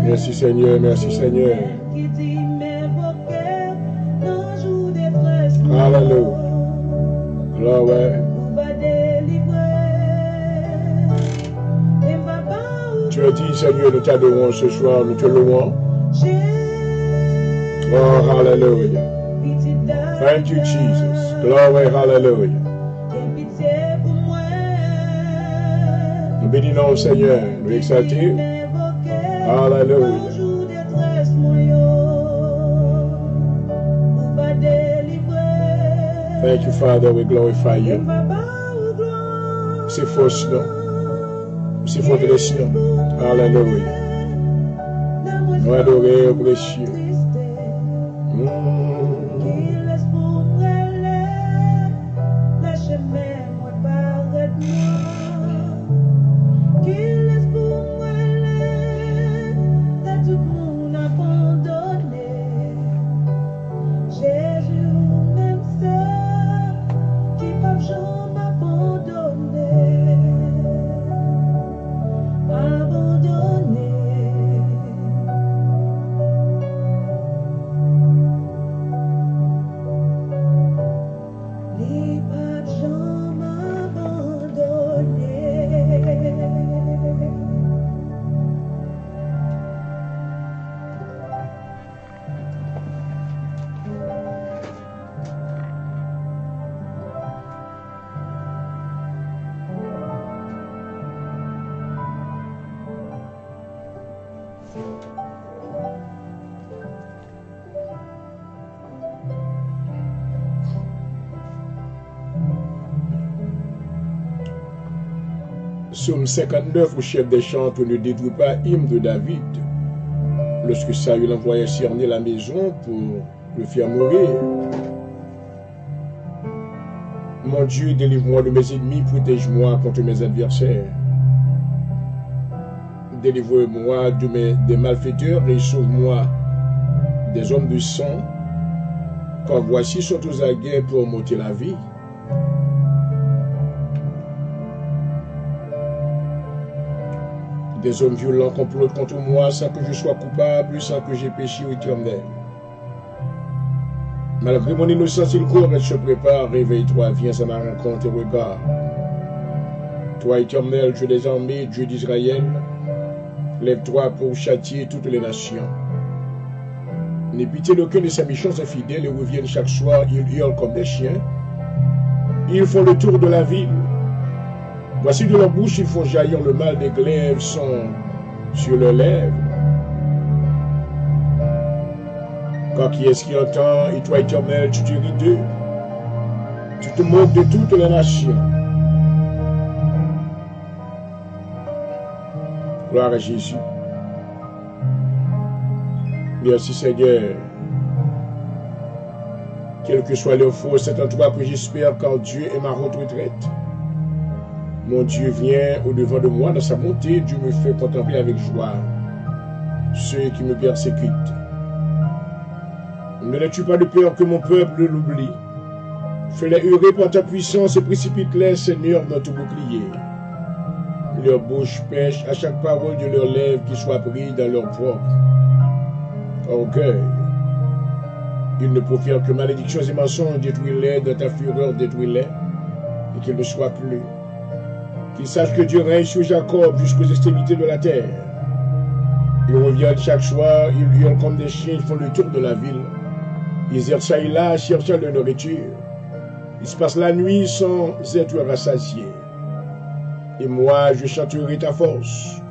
Merci Seigneur, merci Seigneur. Alléluia. Gloire. Tu as dit Seigneur, nous t'adorons ce soir, nous te louons. Oh, hallelujah. Thank you, Jesus. Glory, hallelujah. Nous bénissons Seigneur, nous exaltons. Hallelujah. Thank you, Father, we glorify you. C'est fausse, non? C'est forteresse, non? Hallelujah. Nous adorons, précieux. Psaume 59, au chef des chants, ne détruis pas hymne de David. Lorsque Saül envoyait cerner la maison pour le faire mourir. Mon Dieu, délivre-moi de mes ennemis, protège-moi contre mes adversaires. Délivre-moi des malfaiteurs et sauve-moi des hommes de sang, car voici sont aux aguets pour m'ôter la vie. Des hommes violents complotent contre moi sans que je sois coupable, sans que j'ai péché au Éternel. Malgré mon innocence, il court et se prépare. Réveille-toi, viens à ma rencontre et regarde. Toi, Éternel, Dieu des armées, Dieu d'Israël, lève-toi pour châtier toutes les nations. N'aie pitié d'aucun de ces méchants infidèles et reviennent chaque soir, ils hurlent comme des chiens. Ils font le tour de la ville. Voici de leur bouche, ils font jaillir le mal, des glaives sont sur leurs lèvres. Car qui est-ce qui entend, et toi, Éternel, tu te ris d'eux. Tu te moques de toutes les nations. Gloire à Jésus. Merci Seigneur. Quel que soit leur faux, c'est en toi que j'espère, car Dieu est ma retraite. Mon Dieu vient au-devant de moi dans sa montée. Dieu me fait contempler avec joie ceux qui me persécutent. Ne n'as-tu pas de peur que mon peuple l'oublie? Fais-les hurler par ta puissance et précipite-les, Seigneur, dans ton bouclier. Leur bouche pêche à chaque parole de leurs lèvres qui soit prise dans leur propre orgueil. Ils ne profèrent que malédictions et mensonges, détruis-les, dans ta fureur, détruis-les, et qu'ils ne soient plus. Qu'ils sachent que Dieu règne sur Jacob jusqu'aux extrémités de la terre. Ils reviennent chaque soir, ils hurlent comme des chiens, ils font le tour de la ville. Ils errent ça et là, cherchant de nourriture. Ils se passent la nuit sans être rassasiés. Et moi, je chanterai ta force.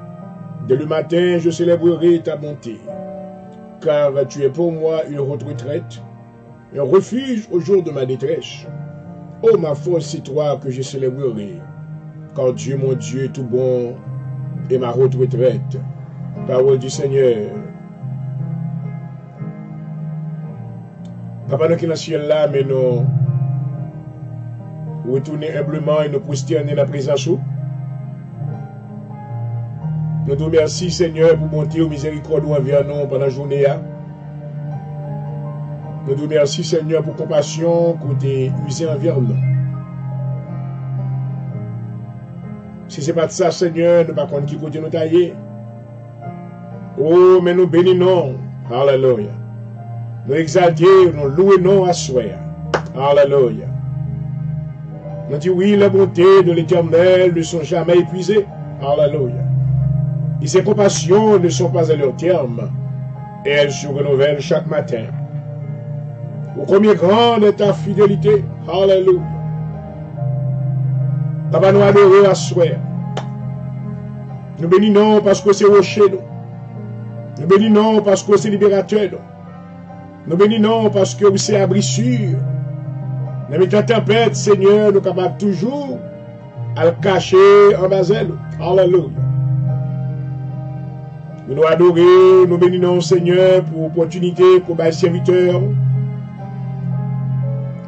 Dès le matin, je célébrerai ta bonté. Car tu es pour moi une retraite, un refuge au jour de ma détresse. Ô ma force, c'est toi que je célébrerai. Car Dieu, mon Dieu, tout bon, est ma retraite. Parole du Seigneur. Papa, nous qui dans le ciel là, mais nous retourner humblement et nous prosterner dans la présence. Nous te remercions, Seigneur, pour monter au miséricorde envers nous pendant la journée. Nous te remercions, Seigneur, pour compassion que tu as usé envers nous. Si ce n'est pas de ça, Seigneur, nous ne pouvons pas qui côté nous tailler. Oh, mais nous bénissons. Alléluia. Nous exaltons, nous louons à soi. Alléluia. Nous disons oui, les bontés de l'Éternel ne sont jamais épuisées. Alléluia. Et ses compassions ne sont pas à leur terme. Et elles se renouvellent chaque matin. Ô combien grande est ta fidélité. Alléluia. Papa, nous adorons à soi. Nous bénissons parce que c'est rocher nous. Nous bénissons parce que c'est libérateur nous. Nous bénissons parce que c'est abri sûr. Dans les tempêtes, Seigneur, nous sommes capables toujours à le cacher en bas d'elle. Alléluia. Nous nous adorons, nous bénissons, Seigneur, pour l'opportunité pour les serviteurs,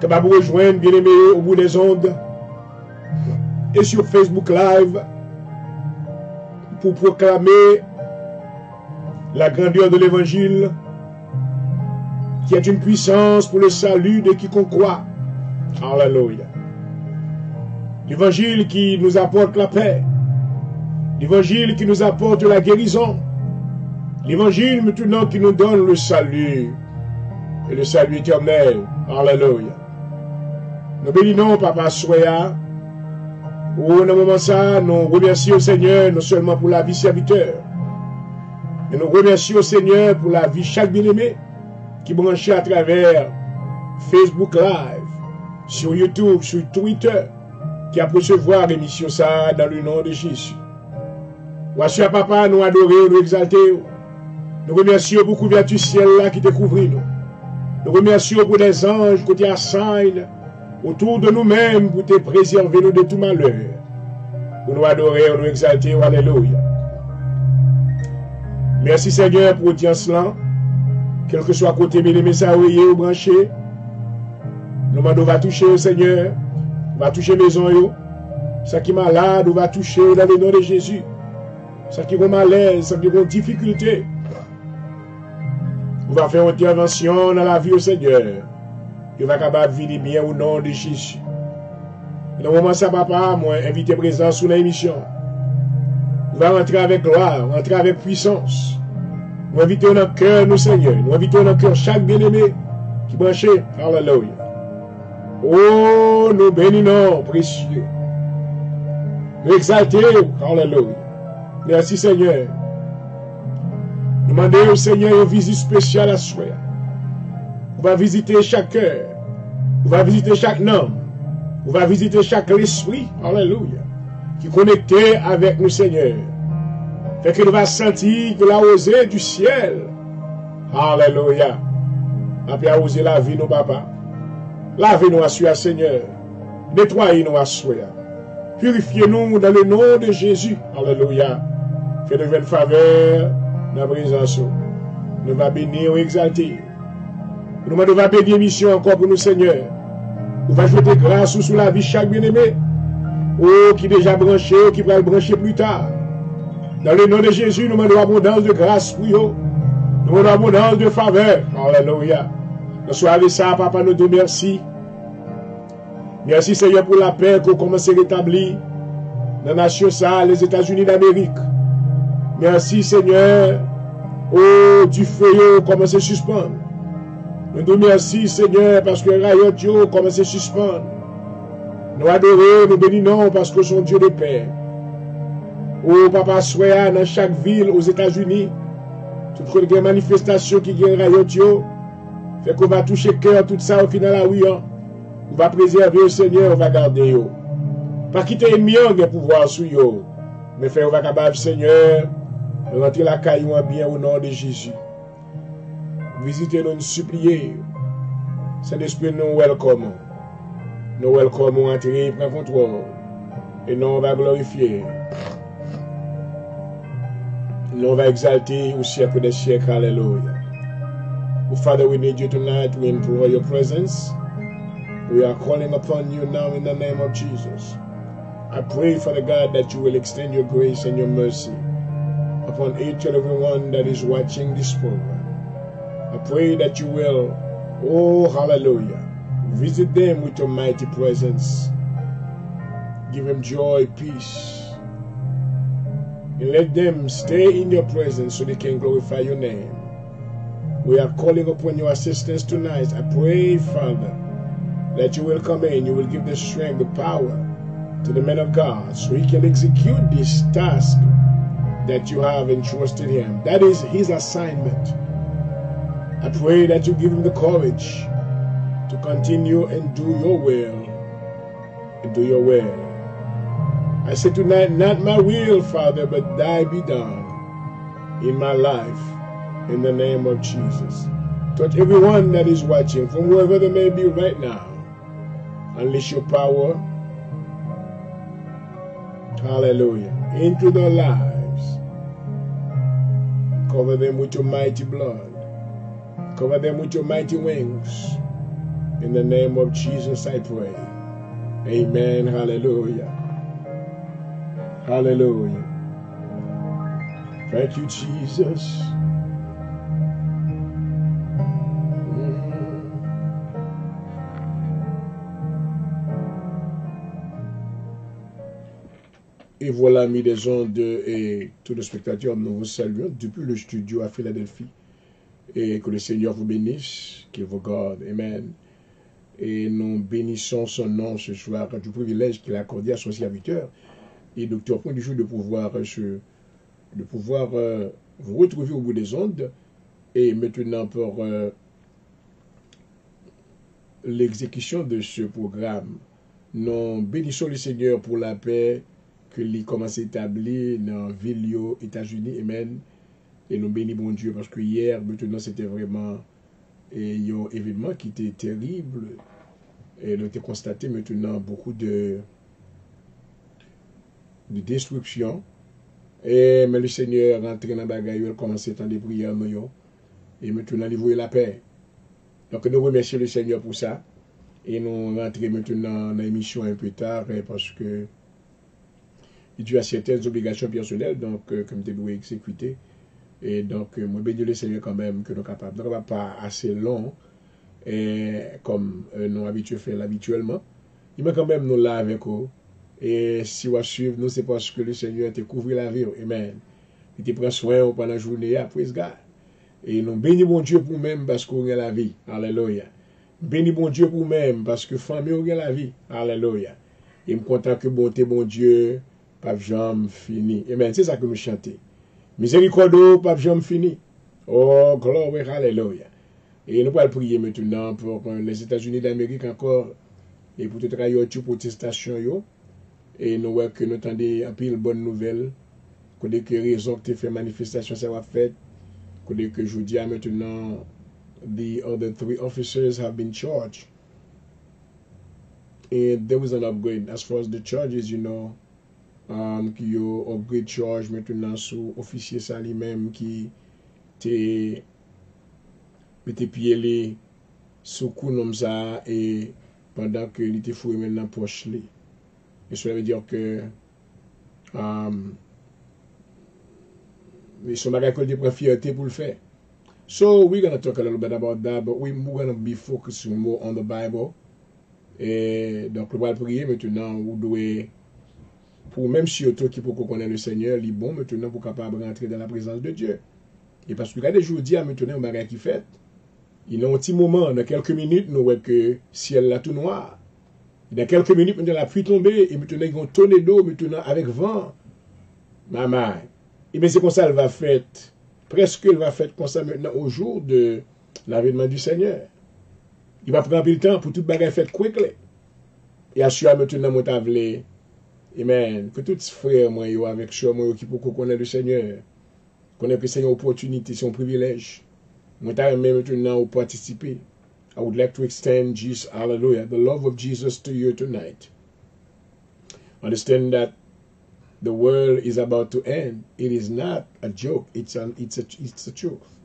capables de rejoindre, bien-aimés, au bout des ondes, et sur Facebook Live, pour proclamer la grandeur de l'Évangile, qui est une puissance pour le salut de quiconque croit. Alléluia. L'Évangile qui nous apporte la paix. L'Évangile qui nous apporte la guérison. L'Évangile maintenant qui nous donne le salut. Et le salut éternel. Alléluia. Nous bénissons Papa Soya. Dans le moment ça, nous remercions au Seigneur non seulement pour la vie serviteur. Mais nous remercions au Seigneur pour la vie chaque bien-aimé qui branche à travers Facebook Live, sur YouTube, sur Twitter, qui a recevoir l'émission ça dans le nom de Jésus. Voici à Papa, nous adorons, nous exaltons. Nous remercions pour la couverture ciel là qui découvre nous. Nous remercions pour les anges qui t'assignent autour de nous-mêmes pour te préserver nous de tout malheur. Pour nous adorer, nous exalter, alléluia. Merci Seigneur pour l'audience là. Quel que soit côté bien-aimé, ça ou branché. Nous demandons, va toucher au Seigneur. Va toucher maison yo. Ça qui est malade, on va toucher dans le nom de Jésus. Ça qui est malaise, ça qui est difficulté. On va faire une intervention dans la vie au Seigneur. Il va capable de vivre bien au nom de Jésus. Dans le moment ça, papa, moi, invité présent sur l'émission. On va rentrer avec gloire, rentrer avec puissance. Nous invitons dans le cœur, nous, Seigneur. Nous invitons dans le cœur chaque bien-aimé qui branche. Alléluia. Oh, nous bénissons, précieux. Nous exaltons. Alléluia. Merci, Seigneur. Nous demandons au Seigneur une visite spéciale à soi. On va visiter chaque cœur. On va visiter chaque homme. On va visiter chaque esprit. Alléluia. Qui est connecté avec nous, Seigneur. Fait que nous va sentir que la rosée du ciel. Alléluia. Après arroser la vie, nos papa. Lavez-nous à soi, Seigneur. Nettoyez-nous à soi. Purifiez-nous dans le nom de Jésus. Alléluia. Faites-nous une faveur dans la présence. Nous va bénir et exalter. Nous va bénir mission encore pour nous, Seigneur. Nous va jeter grâce sur la vie chaque bien-aimé. Oh, qui déjà branché, qui va le brancher plus tard. Dans le nom de Jésus, nous demandons abondance de grâce pour eux. Nous demandons abondance de faveur. Alléluia. Nous soir avec ça, papa, nous te merci. Merci Seigneur pour la paix qu'on commence à rétablir dans la nation ça, les États-Unis d'Amérique. Merci Seigneur. Oh, du feu commence à suspendre. Nous te merci Seigneur parce que Rayot commence à suspendre. Nous adorons, nous bénissons parce que son Dieu de paix. Oh, papa, soya dans chaque ville aux États-Unis, toutes les manifestations qui viennent Rayot, fait qu'on va toucher cœur, tout ça au final là, oui, hein. On va préserver le Seigneur, on va garder yo. Pas quitter ennemi, on a pouvoir sur yo. Mais faire, on va capable, Seigneur, rentrer la caillou en bien au nom de Jésus. Visitez-nous, nous supplier. Saint-Esprit, nous welcome. Nous welcome, on entrer, prend contrôle. Et nous, on va glorifier. Nous, on va exalter au siècle des siècles. Alléluia. Oh, Father, we need you tonight. We implore your presence. We are calling upon you now in the name of Jesus. I pray, Father God, that you will extend your grace and your mercy upon each and every one that is watching this program. I pray that you will, oh, hallelujah, visit them with your mighty presence. Give them joy, peace, and let them stay in your presence so they can glorify your name. We are calling upon your assistance tonight. I pray, Father, that you will come in, you will give the strength, the power to the man of God so he can execute this task that you have entrusted him. That is his assignment. I pray that you give him the courage to continue and do your will. And do your will. I say tonight, not my will, Father, but thy be done in my life, in the name of Jesus. Touch everyone that is watching, from wherever they may be right now. Unleash your power, hallelujah, into their lives. Cover them with your mighty blood. Cover them with your mighty wings. In the name of Jesus I pray. Amen. Hallelujah. Hallelujah. Thank you, Jesus. Et voilà, amis des ondes et tous les spectateurs, nous vous saluons depuis le studio à Philadelphie. Et que le Seigneur vous bénisse, qu'il vous garde. Amen. Et nous bénissons son nom ce soir du privilège qu'il a accordé à son serviteur et docteur Point du jour de pouvoir, vous retrouver au bout des ondes. Et maintenant pour l'exécution de ce programme, nous bénissons le Seigneur pour la paix que lui commence à établir dans la ville aux États-Unis. Amen. Et nous bénissons bon Dieu parce que hier, maintenant, c'était vraiment un événement qui était terrible. Et nous avons constaté maintenant beaucoup de destruction. Mais le Seigneur rentre dans la bagaille, il commence à entendre des prières. Et maintenant, il voit la paix. Donc nous remercions le Seigneur pour ça. Et nous rentrons maintenant dans l'émission un peu tard parce que Dieu a certaines obligations personnelles, donc comme tu dois exécuter. Et donc, moi, bénis le Seigneur quand même que nous sommes capables. Donc, on ne va pas assez long, comme nous habitués faire habituellement. Il va quand même nous là avec eux. Et si on suivre nous, c'est parce que le Seigneur te couvre la vie. Amen. Il te prend soin pendant la journée, après ce gars. Et nous bénis mon Dieu pour même parce qu'on a la vie. Alléluia. Bénis mon Dieu pour même parce que famille, on a la vie. Alléluia. Et me content que bonté, mon Dieu, pas jamais fini. Amen. C'est ça que nous chantons. Miséricorde, pas jamais fini. Oh, glory, hallelujah. Et nous allons prier maintenant pour les États-Unis d'Amérique encore et pour tout travailler sur protestation. Et nous voyons que nous attendons un peu de bonnes nouvelles. Que les raisons que tu fais manifestation, ça va faire. Que je dis maintenant, the other 3 officers have been charged. And there was an upgrade as far as the charges, you know. Qui yo upgrade charge maintenant sur officier ça lui-même qui te mette pied sous coup comme ça et pendant que il était fouillé maintenant poche li. Et cela veut dire que ils sont bagay qu'on prend fierté pour le faire. So we're going to talk a little bit about that, but we're going to be focusing more on the Bible. Et donc, on va prier maintenant, vous devez, pour même si autant qui peut connaître le Seigneur, il est bon maintenant pour capable rentrer dans la présence de Dieu. Et parce que regardez, je vous dis, maintenant, un bagage qui fait, il y a un petit moment, dans quelques minutes, nous voyons que le ciel là tout noir. Et dans quelques minutes, maintenant, la pluie tombée, et maintenant, il y a une tonne d'eau, maintenant, avec vent. Maman. Et bien, c'est comme ça, elle va faire, presque, elle va faire comme ça maintenant, au jour de l'avènement du Seigneur. Il va prendre le temps pour tout bagage fait quickly. Et assurer maintenant, mon tablé, amen, que tous les frères, moi, avec soi, moi, qui pour connaître le Seigneur, connaître que c'est une opportunité, c'est un privilège. Moi, je vais maintenant participer. I would like to extend Jesus, hallelujah, the love of Jesus to you tonight. Understand that the world is about to end. It is not a joke. It's a truth.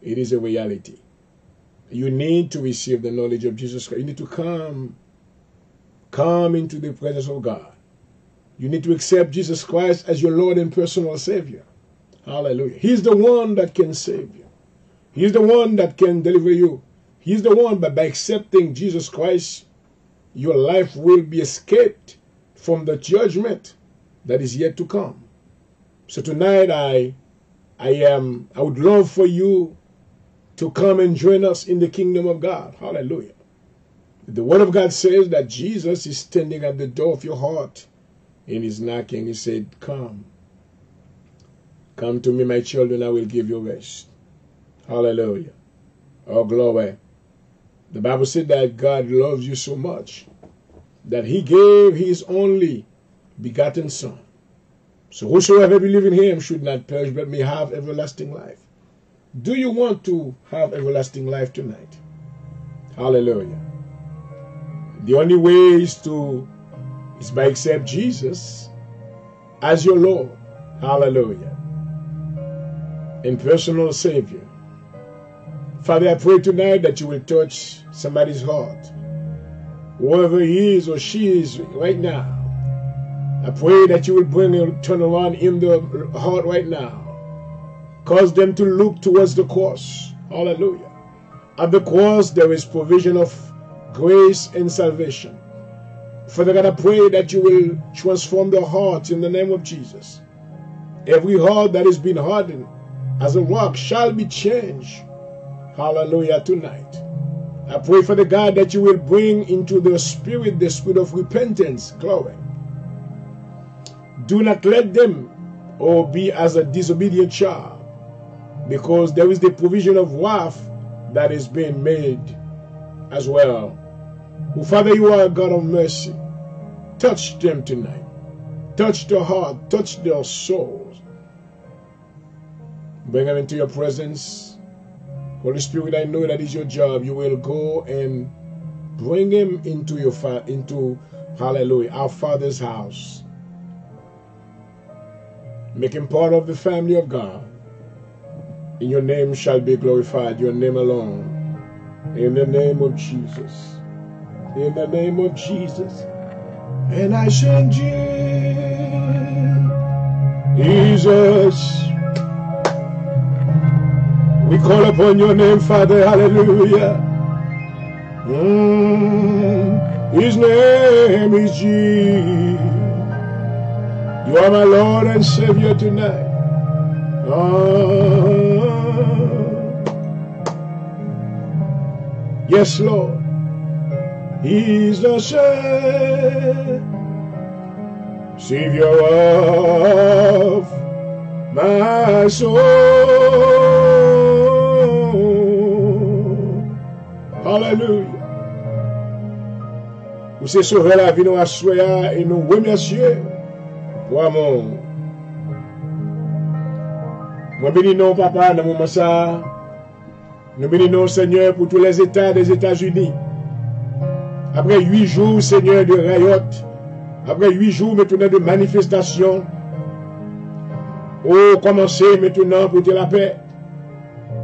It is a reality. You need to receive the knowledge of Jesus Christ. You need to come into the presence of God. You need to accept Jesus Christ as your Lord and personal Savior. Hallelujah. He's the one that can save you. He's the one that can deliver you. He's the one, but by accepting Jesus Christ, your life will be escaped from the judgment that is yet to come. So tonight, I would love for you to come and join us in the kingdom of God. Hallelujah. The word of God says that Jesus is standing at the door of your heart and is knocking. He said, come. Come to me, my children, I will give you rest. Hallelujah. Oh, glory. The Bible said that God loves you so much that he gave his only begotten Son. So whosoever believes in him should not perish but may have everlasting life. Do you want to have everlasting life tonight? Hallelujah. The only way is by accept Jesus as your Lord. Hallelujah. And personal Savior. Father, I pray tonight that you will touch somebody's heart. Whoever he is or she is right now. I pray that you will bring a turnaround in the heart right now. Cause them to look towards the cross. Hallelujah. At the cross there is provision of grace and salvation. Father God, I pray that you will transform their hearts in the name of Jesus. Every heart that has been hardened as a rock shall be changed. Hallelujah tonight. I pray, Father God, that you will bring into their spirit the spirit of repentance. Glory. Do not let them be as a disobedient child, because there is the provision of wrath that is being made as well. Oh, Father, you are a God of mercy. Touch them tonight. Touch their heart. Touch their souls. Bring them into your presence. Holy Spirit, I know that is your job. You will go and bring him into hallelujah, our Father's house. Make him part of the family of God. And your name shall be glorified, your name alone. In the name of Jesus. In the name of Jesus. And I sing Jesus. We call upon your name, Father. Hallelujah. His name is Jesus. You are my Lord and Savior tonight. Yes, Lord. He's the Savior of my soul. Hallelujah. Vous se sauver la vie nous assoya et nous remercier pour amour. Moi bénis non papa dans moment ça. Nous bénissons Seigneur pour tous les États des États-Unis. Après 8 jours, Seigneur, de riot, après 8 jours maintenant de manifestation, oh, commencez maintenant pour te la paix.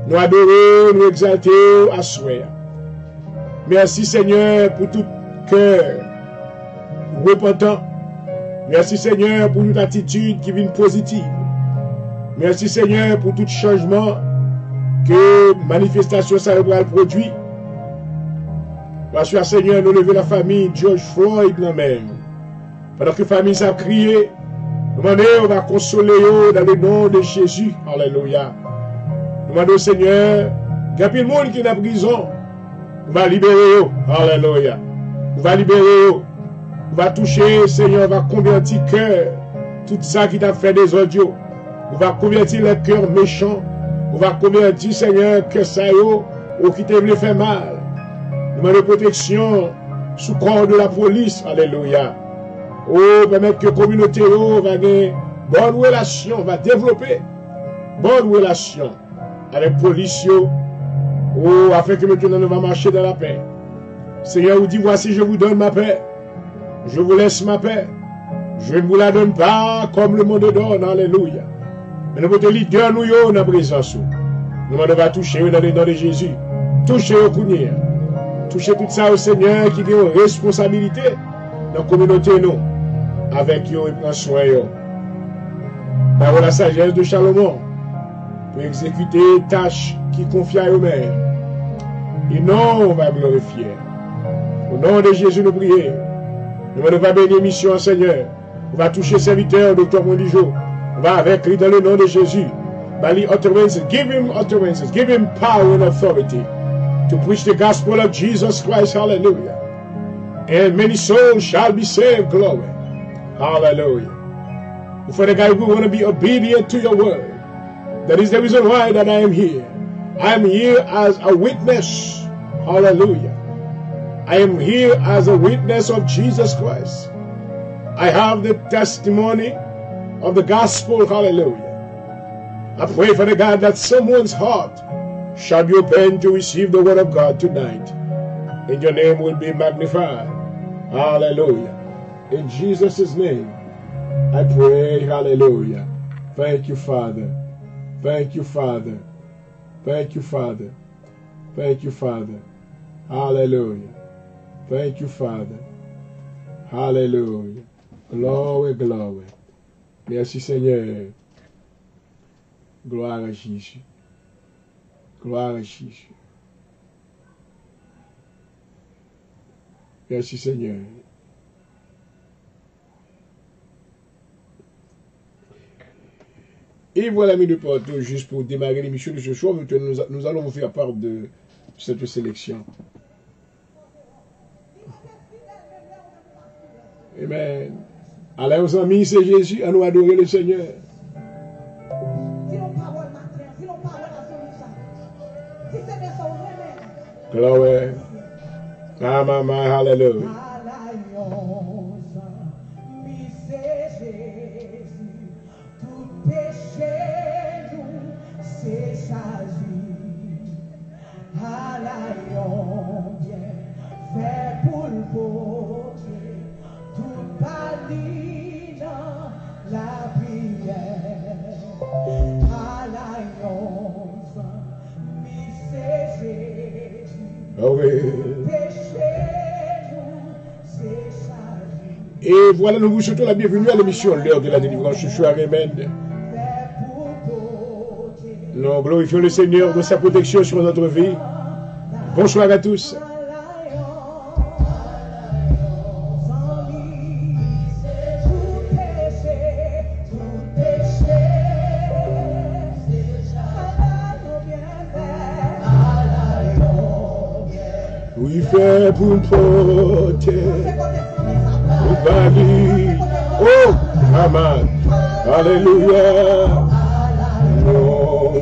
Nous adorer, nous exalter, assurer. Merci Seigneur pour tout cœur repentant. Merci Seigneur pour toute attitude qui vient positive. Merci Seigneur pour tout changement que manifestation cérébrale produit. Parce que Seigneur, nous levons la famille George Floyd nous-mêmes. Pendant que la famille s'est crié, nous demandons, on va consoler dans le nom de Jésus. Alléluia. Nous demandons au Seigneur, il y a plus de monde qui est en prison. On va libérer. Alléluia. On va libérer. On va toucher, Seigneur, on va convertir cœur. Tout ça qui t'a fait des audios. On va convertir les cœurs méchants. On va convertir, Seigneur, que ça y est, ou qui t'a voulu faire mal. Nous demandons protection sous corps de la police. Alléluia. Oh, permettre que la communauté va avoir bonne relation, va développer bonne relation avec la police. Oh, afin que maintenant nous va marcher dans la paix. Seigneur vous dit, voici, je vous donne ma paix. Je vous laisse ma paix. Je ne vous la donne pas comme le monde donne. Alléluia. Mais nous votre leader, nous dans la présence. Nous va toucher dans le nom de Jésus. Toucher au Kounia. Toucher tout ça au Seigneur qui a une responsabilité dans la communauté, nous. Avec eux, il prend soin. Par la sagesse de Salomon pour exécuter les tâches qui confient à eux-mêmes. Et non, on va glorifier. Au nom de Jésus, nous prions. Nous ne va bénir mission, Seigneur. On va toucher serviteur, docteur Mondijo. On va avec lui dans le nom de Jésus. Bali utterances, give him utterances, give him power and authority to preach the gospel of Jesus Christ. Hallelujah. And many souls shall be saved. Glory. Hallelujah. For the guy who want to be obedient to your word. That is the reason why that I am here. I am here as a witness. Hallelujah. I am here as a witness of Jesus Christ. I have the testimony of the gospel. Hallelujah. I pray for the God that someone's heart shall be open to receive the word of God tonight. And your name will be magnified. Hallelujah. In Jesus' name, I pray. Hallelujah. Thank you, Father. Thank you, Father. Thank you, Father. Thank you, Father. Hallelujah. Thank you, Father. Hallelujah. Glory, glory. Merci, Seigneur. Gloire à Jésus. Gloire à Jésus. Merci, Seigneur. Et voilà, mes deux potes, juste pour démarrer l'émission de ce soir, nous allons vous faire part de cette sélection. Amen. Allez aux amis, c'est Jésus, à nous adorer le Seigneur. Glory. Hallelujah. Et voilà, nous vous souhaitons la bienvenue à l'émission L'heure de la délivrance ce soir. Amen. Nous glorifions le Seigneur de sa protection sur notre vie. Bonsoir à tous. Oui, fait pour me porter. Oh, Amen. Alléluia. Non,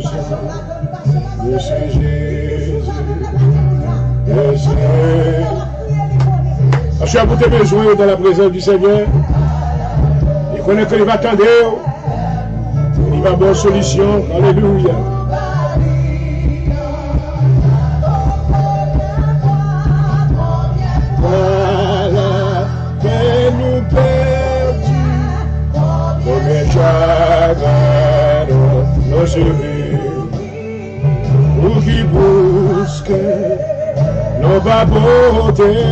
c'est Jésus. Je suis à vous tes besoins dans la présence du Seigneur. Il connaît qu'il va attendre. Il va avoir une solution. Alléluia. Nos servir, ou qui busque nos babotés,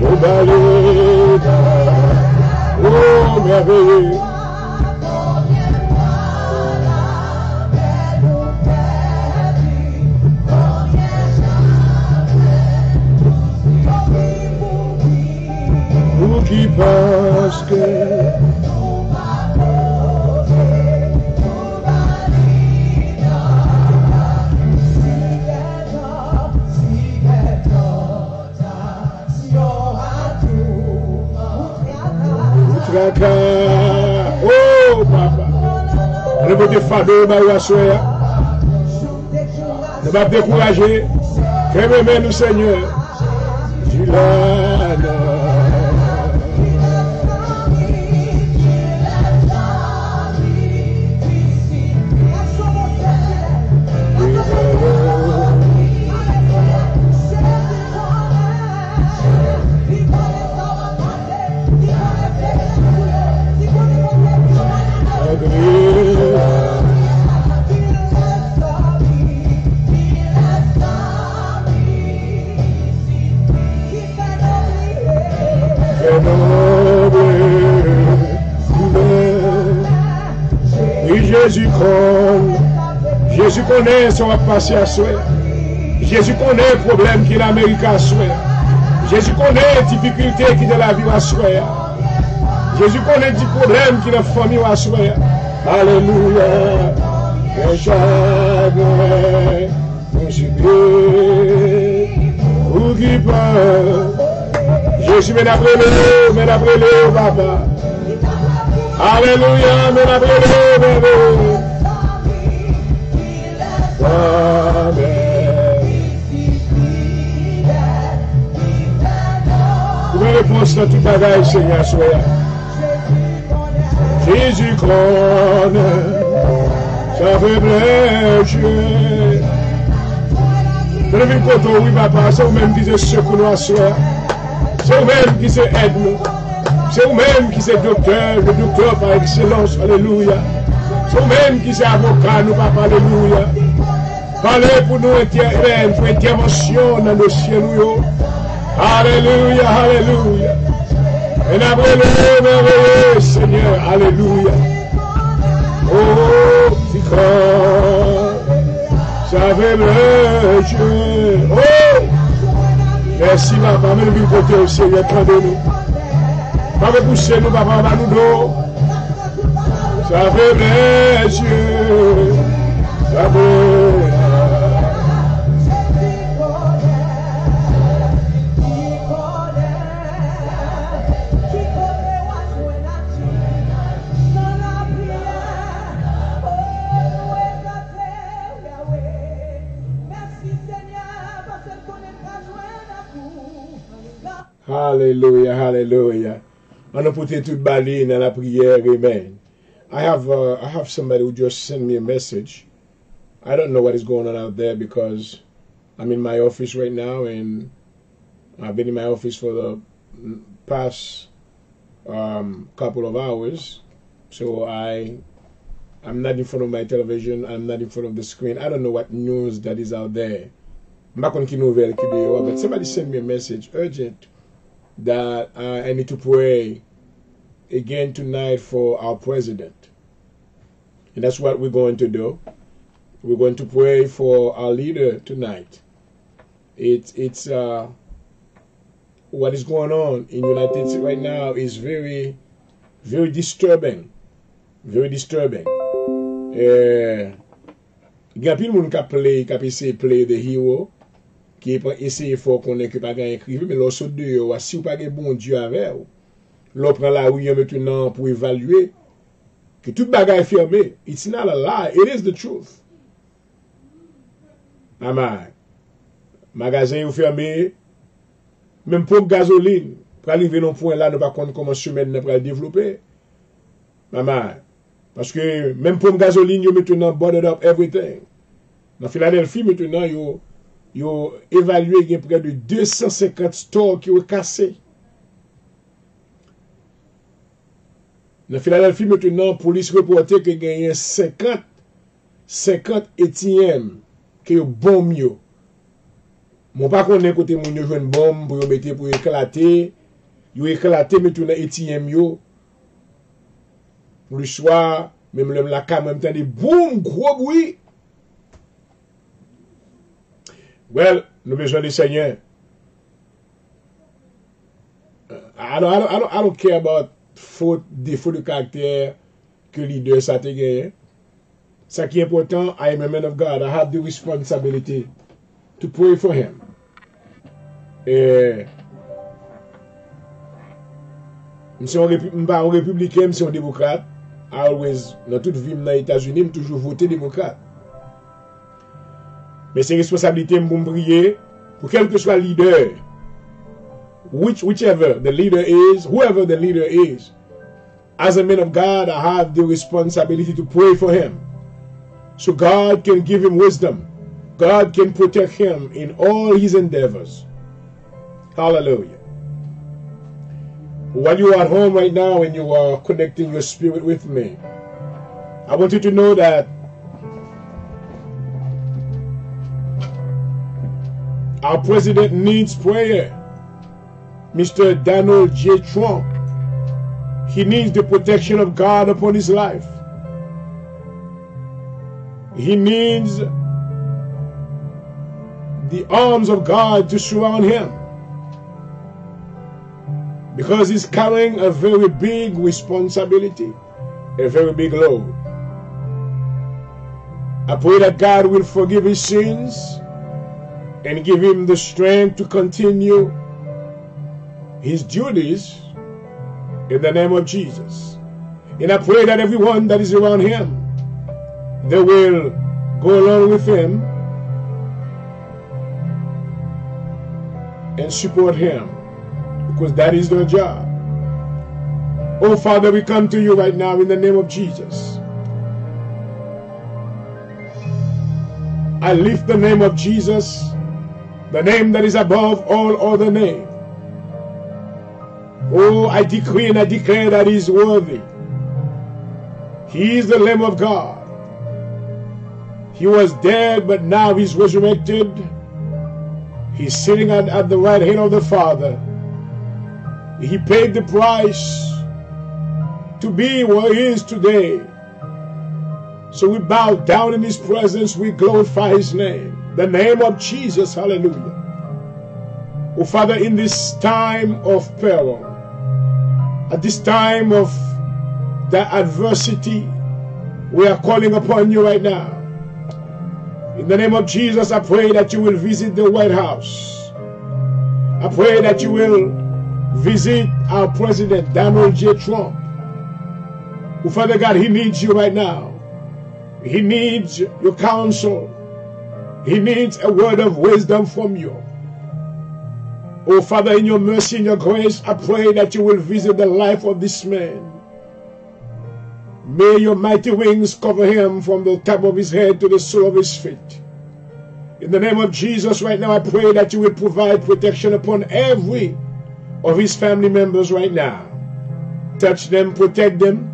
nos balades, Oh, merveilleux. Vous qui pensez que oh, papa. Ne pas te fader, ne pas te décourager. Aimez nous, Seigneur. Tu l'as. Jésus connaît ce qui va passer à soi. Jésus connaît le problème qui est l'Amérique à soi. Jésus connaît les difficultés qui est dans la vie à soi. Jésus connaît les problèmes qui est dans la famille à soi. Alléluia. Que chagrin, mon subir, ou qui parle. Jésus m'a appelé, papa. Alléluia, m'a appelé, bébé. Une réponse dans tout bagage, Seigneur, soyez. Jésus connaît sa faiblesse. Je ne vis pas oui, papa, c'est vous-même qui êtes secours nous à soi. C'est vous-même qui êtes aide nous. C'est vous-même qui êtes docteur, le docteur par excellence, alléluia. C'est vous-même qui êtes avocat, nous, papa, alléluia. Parlez pour nous intervention dans le dossier, nous. Alléluia, alléluia. Et après le merveilleux Seigneur, alléluia. Oh, petit corps, ça fait le Dieu. Oh, merci, papa, mais nous côté au Seigneur, prendez-nous. Papa, poussez-nous, papa, va nous dos. Ça fait le Dieu. Ça fait. Hallelujah, hallelujah. On a put it to Bali in la prière, amen. I have somebody who just sent me a message. I don't know what is going on out there because I'm in my office right now and I've been in my office for the past couple of hours. So I'm not in front of my television, I'm not in front of the screen. I don't know what news that is out there. But somebody sent me a message, urgent, that I need to pray again tonight for our president. And that's what we're going to do. We're going to pray for our leader tonight. It's what is going on in the United States right now is very, very disturbing. Very disturbing. Il y a plein de gens qui play the hero, qui essaye fort qu'on ait que pas gagner écrire, mais lorsque Dieu, si vous pas de bon Dieu avec vous, l'on prend la rue maintenant pour évaluer que toute bagaille est fermée. It's not a lie, it is the truth. Amen. Magasin est fermé, même pour gasoline, pour arriver dans un point là, nous ne pas connaître comment semaine pour développer. Amen. Parce que même pour gasoline, vous maintenant boarded up everything. Dans Philadelphie, maintenant, vous évalué près de 250 stores qui ont cassé. Dans Philadelphie, maintenant, la police reportait qu'il y a 50 ATM qui ont bombé. Mon pas qu'on est côté mon yo une bombe pour mettre pour éclater. Yo éclaté maintenant ATM yo. Le soir, même le la cam, même temps, des boum, gros bruit. Well, nous besoin du Seigneur. I don't care about faute, défaut de caractère que leader ça te gagné. Ça qui est important, I am a man of God. I have the responsibility to pray for him. Et je suis un républicain, je suis un démocrate. Always, dans toute vie dans les États-Unis, je toujours voté démocrate. Mais c'est responsabilité pour me prier pour quel que soit le leader. Whichever the leader is, whoever the leader is, as a man of God, I have the responsibility to pray for him. So God can give him wisdom. God can protect him in all his endeavors. Hallelujah. While you are at home right now and you are connecting your spirit with me, I want you to know that our president needs prayer. Mr. Donald J. Trump, he needs the protection of God upon his life. He needs the arms of God to surround him, because he's carrying a very big responsibility, a very big load. I pray that God will forgive his sins and give him the strength to continue his duties in the name of Jesus. And I pray that everyone that is around him, they will go along with him and support him, because that is their job. Oh Father, we come to you right now in the name of Jesus. I lift the name of Jesus, the name that is above all other names. Oh, I decree and I declare that he is worthy. He is the Lamb of God. He was dead, but now he's resurrected. He's sitting at the right hand of the Father. He paid the price to be where he is today. So we bow down in his presence. We glorify his name. The name of Jesus. Hallelujah. Oh, Father, in this time of peril, at this time of the adversity, we are calling upon you right now. In the name of Jesus, I pray that you will visit the White House. I pray that you will visit our President, Donald J. Trump. Oh, Father God, he needs you right now. He needs your counsel. He needs a word of wisdom from you. Oh, Father, in your mercy and your grace, I pray that you will visit the life of this man. May your mighty wings cover him from the top of his head to the sole of his feet. In the name of Jesus, right now, I pray that you will provide protection upon every of his family members right now. Touch them, protect them.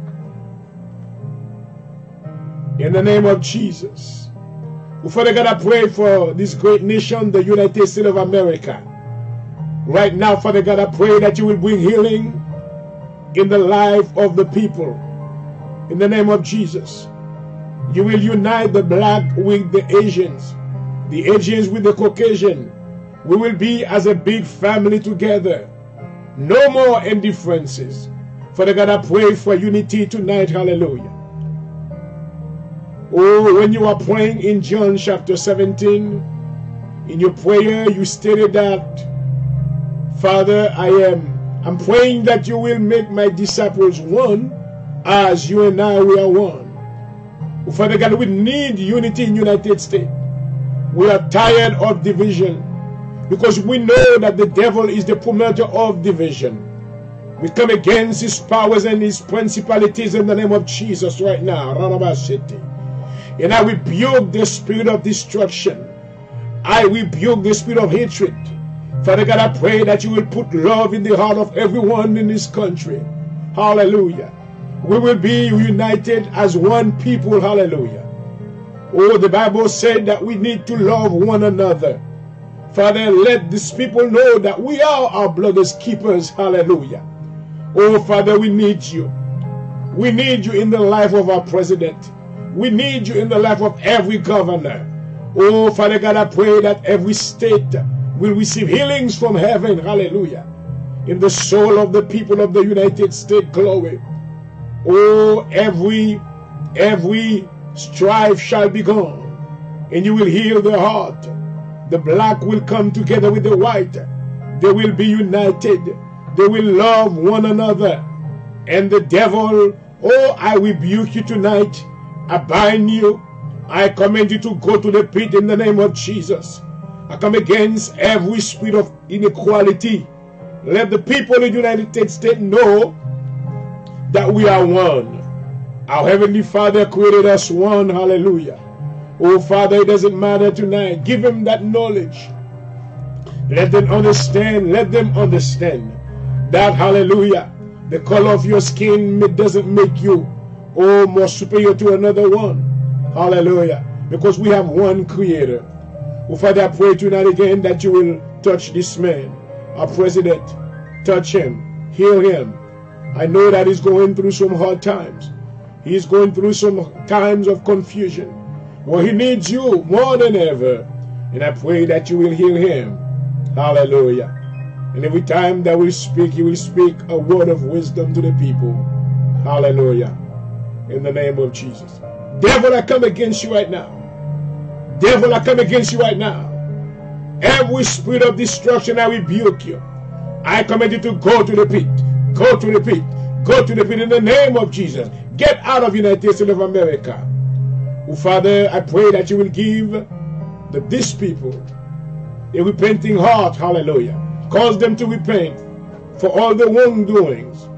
In the name of Jesus. Oh, Father God, I pray for this great nation, the United States of America. Right now, Father God, I pray that you will bring healing in the life of the people. In the name of Jesus. You will unite the black with the Asians with the Caucasian. We will be as a big family together. No more indifferences. Father God, I pray for unity tonight. Hallelujah. Oh, when you are praying in John chapter 17, in your prayer, you stated that, Father, I'm praying that you will make my disciples one as you and I, we are one. Oh, Father God, we need unity in the United States. We are tired of division because we know that the devil is the promoter of division. We come against his powers and his principalities in the name of Jesus right now. And I rebuke the spirit of destruction. I rebuke the spirit of hatred. Father God, I pray that you will put love in the heart of everyone in this country. Hallelujah. We will be united as one people. Hallelujah. Oh, the Bible said that we need to love one another. Father, let these people know that we are our brother's keepers. Hallelujah. Oh, Father, we need you. We need you in the life of our president. We need you in the life of every governor. Oh, Father God, I pray that every state will receive healings from heaven. Hallelujah. In the soul of the people of the United States, glory. Oh, every strife shall be gone, and you will heal the heart. The black will come together with the white. They will be united. They will love one another. And the devil, oh, I rebuke you tonight. I bind you. I command you to go to the pit in the name of Jesus. I come against every spirit of inequality. Let the people of the United States know that we are one. Our Heavenly Father created us one. Hallelujah. Oh, Father, it doesn't matter tonight. Give them that knowledge. Let them understand. Let them understand that, hallelujah, the color of your skin doesn't make you, oh, more superior to another one. Hallelujah. Because we have one Creator. Oh, Father, I pray tonight again that you will touch this man, our president. Touch him. Heal him. I know that he's going through some hard times. He's going through some times of confusion. Well, he needs you more than ever. And I pray that you will heal him. Hallelujah. And every time that we speak, you will speak a word of wisdom to the people. Hallelujah. In the name of Jesus. Devil, I come against you right now. Devil, I come against you right now. Every spirit of destruction, I rebuke you. I command you to go to the pit. Go to the pit. Go to the pit in the name of Jesus. Get out of the United States of America. Oh, Father, I pray that you will give these people a repenting heart. Hallelujah. Cause them to repent for all the wrongdoings.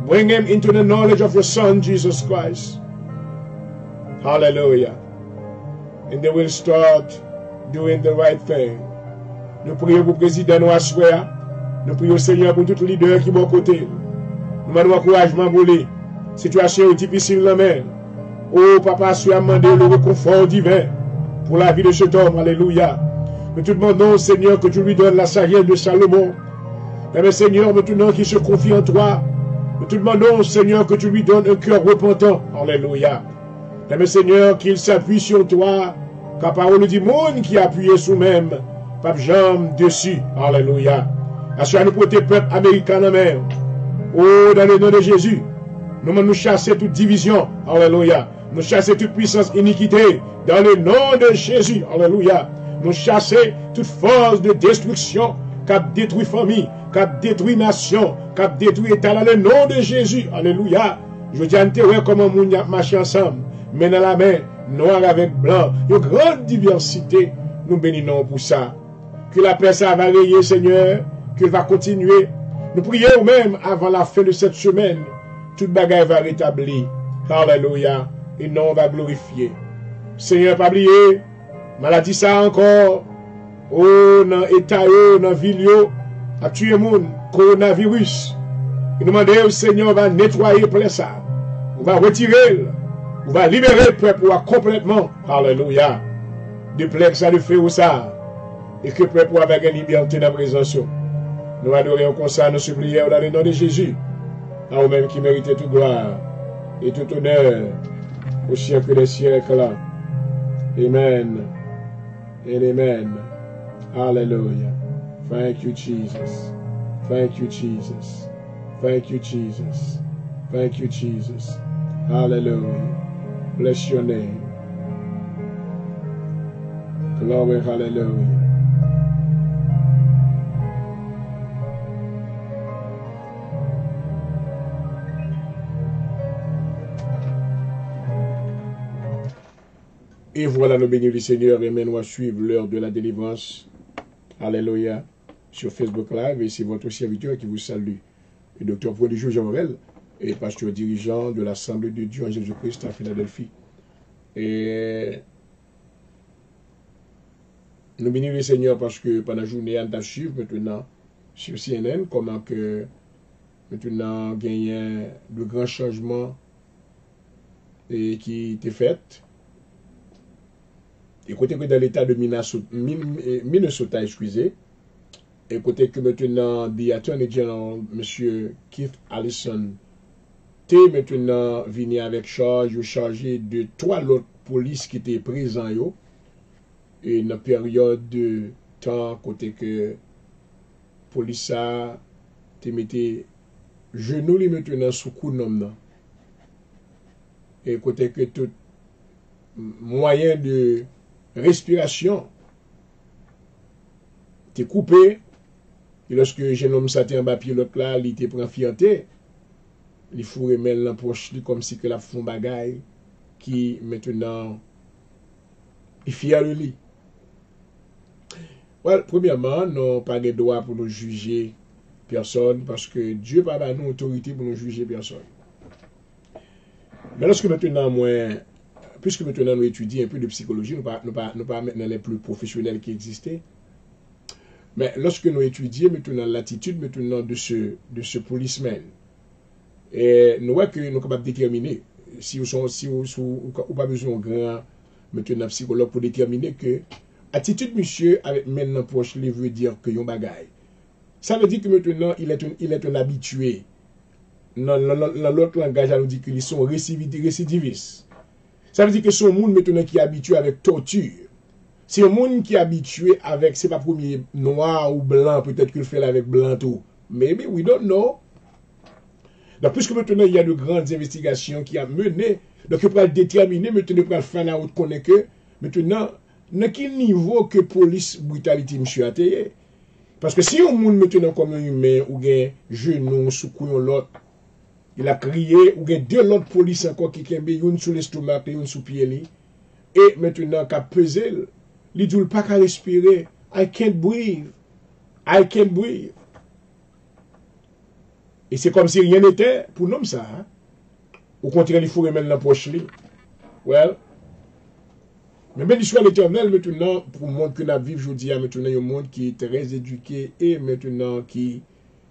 Bring them into the knowledge of your Son, Jesus Christ. Hallelujah. And they will start doing the right thing. Nous prions pour le président nous assoir. Nous prions Seigneur pour tout leader qui est à côté. Nous demandons encouragement pour lui. Situation difficile la même. Oh, Papa, suis demandé le réconfort divin pour la vie de cet homme. Alléluia. Nous te demandons, Seigneur, que tu lui donnes la sagesse de Salomon. Mais Seigneur, maintenant qu'il se confie en toi, nous te demandons, Seigneur, que tu lui donnes un cœur repentant. Alléluia. Mais Seigneur, qu'il s'appuie sur toi, car parole nous dit, monde qui appuie sur même, pape jambe dessus. Alléluia. Assure-nous pour tes peuples américains en mer. Oh, dans le nom de Jésus, nous chasser toute division. Alléluia. Nous chasser toute puissance iniquité. Dans le nom de Jésus. Alléluia. Nous chasser toute force de destruction qui a détruit famille, qui a détruit nation, qui a détruit État. Dans le nom de Jésus. Alléluia. Je dis à nous comment nous marchons ensemble. Mais dans la main, noir avec blanc, une grande diversité. Nous bénissons pour ça. Que la paix ça va rayer, Seigneur, qu'il va continuer. Nous prions même avant la fin de cette semaine. Toute bagaille va rétablir. Alléluia. Et non, on va glorifier. Seigneur, pas oublier, maladie ça encore. Oh, dans l'état, dans la ville, à tuer le monde, coronavirus. Et nous demandons au Seigneur, on va nettoyer plein ça. On va retirer. On va libérer le peuple complètement. Alléluia. De plein que ça le fait ou ça. Et que le peuple avec une liberté dans la présence. Nous adorons comme ça, nous supplions dans le nom de Jésus. À vous-même qui méritez toute gloire et tout honneur au siècle des siècles. Amen. And amen. Hallelujah. Thank you, Jesus. Thank you, Jesus. Thank you, Jesus. Thank you, Jesus. Hallelujah. Bless your name. Glory, hallelujah. Et voilà, nous bénissons le Seigneur et maintenant à suivre l'heure de la délivrance. Alléluia. Sur Facebook Live, et c'est votre serviteur qui vous salue. Le docteur Paul Jean Morel, et pasteur dirigeant de l'Assemblée de Dieu en Jésus-Christ à Philadelphie. Et nous bénissons le Seigneur parce que pendant la journée, on a suivi maintenant sur CNN comment que maintenant il y a de grands changements et qui étaient faits. Et côté que dans l'état de Minnesota, excusez, et côté que maintenant, the Attorney General, M. Keith Allison, maintenant venu avec charge, yo chargé de 3 autres polices qui étaient présents yo. Et dans période de temps, côté que police a te mette genou li maintenant sous coup nom. Et côté que tout moyen de respiration t'es coupé. Et lorsque jeune homme s'attend en bas pied l'autre là, il te prend fierté. Il faut remettre dans poche comme si que la font bagaille qui maintenant est fier de lui. Well, premièrement, nous n'avons pas de droit pour nous juger personne parce que Dieu n'a pas nous autorité pour nous juger personne. Mais lorsque maintenant, puisque maintenant nous étudions un peu de psychologie, nous ne pas maintenant les plus professionnels qui existaient. Mais lorsque nous étudions maintenant l'attitude maintenant de ce policeman, et nous voyons que nous sommes capables de déterminer si vous pas besoin de grand maintenant psychologue pour déterminer que attitude monsieur avec maintenant poche il veut dire que yon bagaille. Ça veut dire que maintenant il est un habitué. Dans l'autre langage, on dit qu'ils sont récidivistes. Ça veut dire que son monde maintenant qui est habitué avec torture. C'est un monde qui est habitué avec, c'est pas premier noir ou blanc, peut-être qu'il fait avec blanc tout. Maybe we don't know. Donc, puisque maintenant il y a de grandes investigations qui a mené, donc il peut déterminer, maintenant il peut faire la haute connaît que, maintenant, dans quel niveau que police brutalité monsieur a été. Parce que si on monde maintenant comme un humain, ou un genou, sous couillon l'autre, il a crié, ou bien 2 autres police encore qui ont une sous l'estomac, une sous pied, et maintenant qu'a pesé, il dit pas qu'à respirer. I can't breathe. I can't breathe. Et c'est comme si rien n'était pour nous ça. Hein? Au contraire, il faut remettre dans la poche. Well, mais bien l'histoire l'éternel maintenant, pour le monde que nous vivons aujourd'hui, maintenant, il y a un monde qui est très éduqué et maintenant qui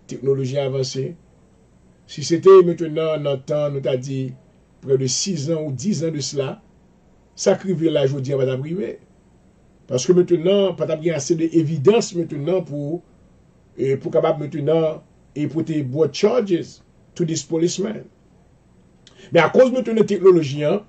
technologie avancée. Si c'était maintenant dans le temps, nous t'a dit près de 6 ans ou 10 ans de cela, ça crive là aujourd'hui va t'arriver. Parce que maintenant, pas bien assez d'évidence maintenant pour capable maintenant et pour te boire charges to this policeman. Mais à cause maintenant de la technologie, hein,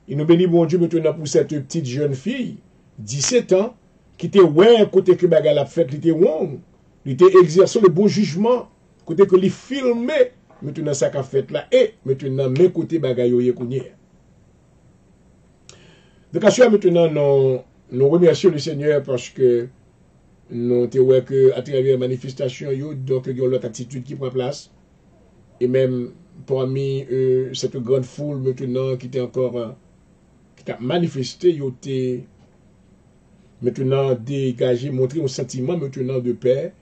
il nous bénit bon Dieu maintenant pour cette petite jeune fille, 17 ans, qui était ouais côté que bagarre la fait, qui était wrong, il était exerçant le bon jugement, côté que lui filmé maintenant ça qu'a fait là et maintenant mes côté bagarre yoye kounye. Donc à ce maintenant nous remercions le Seigneur parce que nous te ouais que à travers la manifestation yo donc il y a l'autre attitude qui prend place et même parmi cette grande foule maintenant qui était encore qui t'a manifesté yo te maintenant dégagé montrer un sentiment maintenant de paix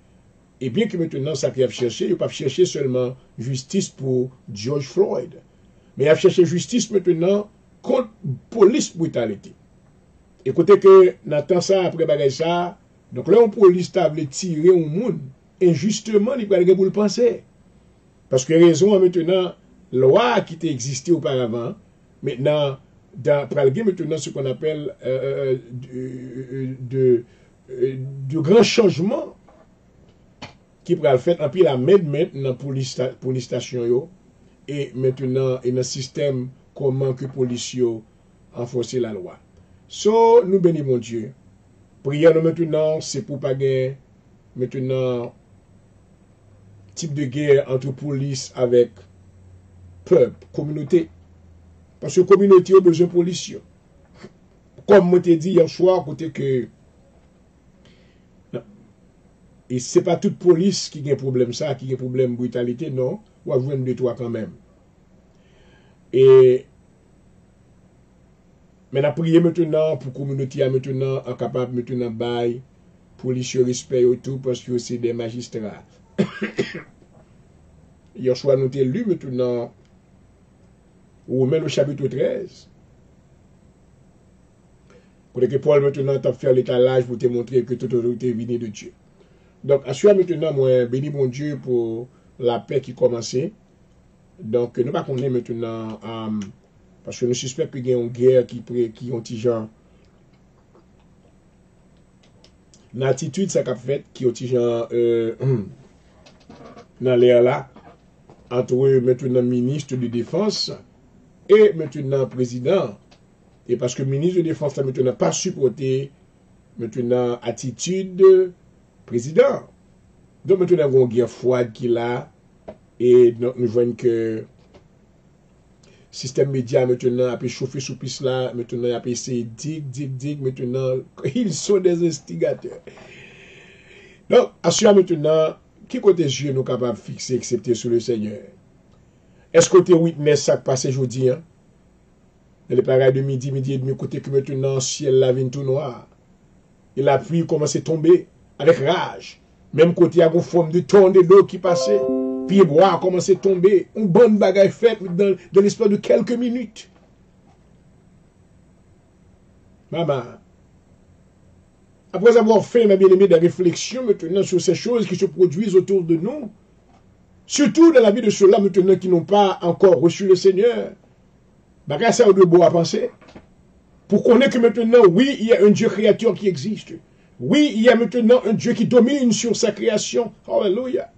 et bien que maintenant ça qu'il a cherché il pas chercher seulement justice pour George Floyd mais il a cherché justice maintenant contre police brutalité. Écoutez que Nathan ça après bagay ça donc là on police table tirer au monde injustement il va pour le penser parce que raison maintenant loi qui était existé auparavant maintenant dans maintenant ce qu'on appelle de grands changements qui pourrait le faire en puis la mettre dans police station yo et maintenant et dans système comment que police yo enforcer la loi. So nous bénissons mon Dieu. Prière nous maintenant c'est pour pas gagner maintenant type de guerre entre police avec peuple, communauté. Parce que la communauté a besoin de police. Comme je t'ai dit hier soir, côté que et c'est pas toute police qui a un problème ça, qui a un problème de brutalité, non. Ou à jouer de toi quand même. Et mais la prière maintenant pour la communauté maintenant capable maintenant bail police respect et tout parce que c'est des magistrats. Hier soir nous t'ai lu maintenant ou même au chapitre 13. Pour que Paul maintenant t'a fait l'étalage pour te montrer que toute autorité vient de Dieu. Donc, assure maintenant, moi, béni mon Dieu pour la paix qui commençait. Donc, nous ne pas connaître maintenant, parce que nous suspectons qu'il y a une guerre qui ont des gens. L'attitude, ça qu'a fait, qui ont des gens dans l'air là. entre maintenant ministre de défense et maintenant président. Et parce que le ministre de défense n'a maintenant pas supporté maintenant attitude président. Donc maintenant on a une guerre froide qui là et nous voyons que système média maintenant a pu chauffer sous piste là, maintenant a pu essayer dig, maintenant ils sont des instigateurs. Donc, assure maintenant, qui côté Dieu nous capable de fixer, excepté sur le Seigneur? Est-ce que côté witness ça passe aujourd'hui, hein? Dans les parages de midi et demi, côté que maintenant, ciel la vient tout noir. Et la pluie commence à tomber avec rage. Même côté, il y a une forme de tonne de l'eau qui passait. Puis les bois commence à tomber. Une bonne bagaille faite dans l'espace de quelques minutes. Maman. Après avoir fait, ma bien-aimée, des réflexions maintenant sur ces choses qui se produisent autour de nous, surtout dans la vie de ceux-là maintenant qui n'ont pas encore reçu le Seigneur, bagage ça de beau à penser. Pour connaître que maintenant, oui, il y a un Dieu créateur qui existe. Oui, il y a maintenant un Dieu qui domine sur sa création. Alléluia.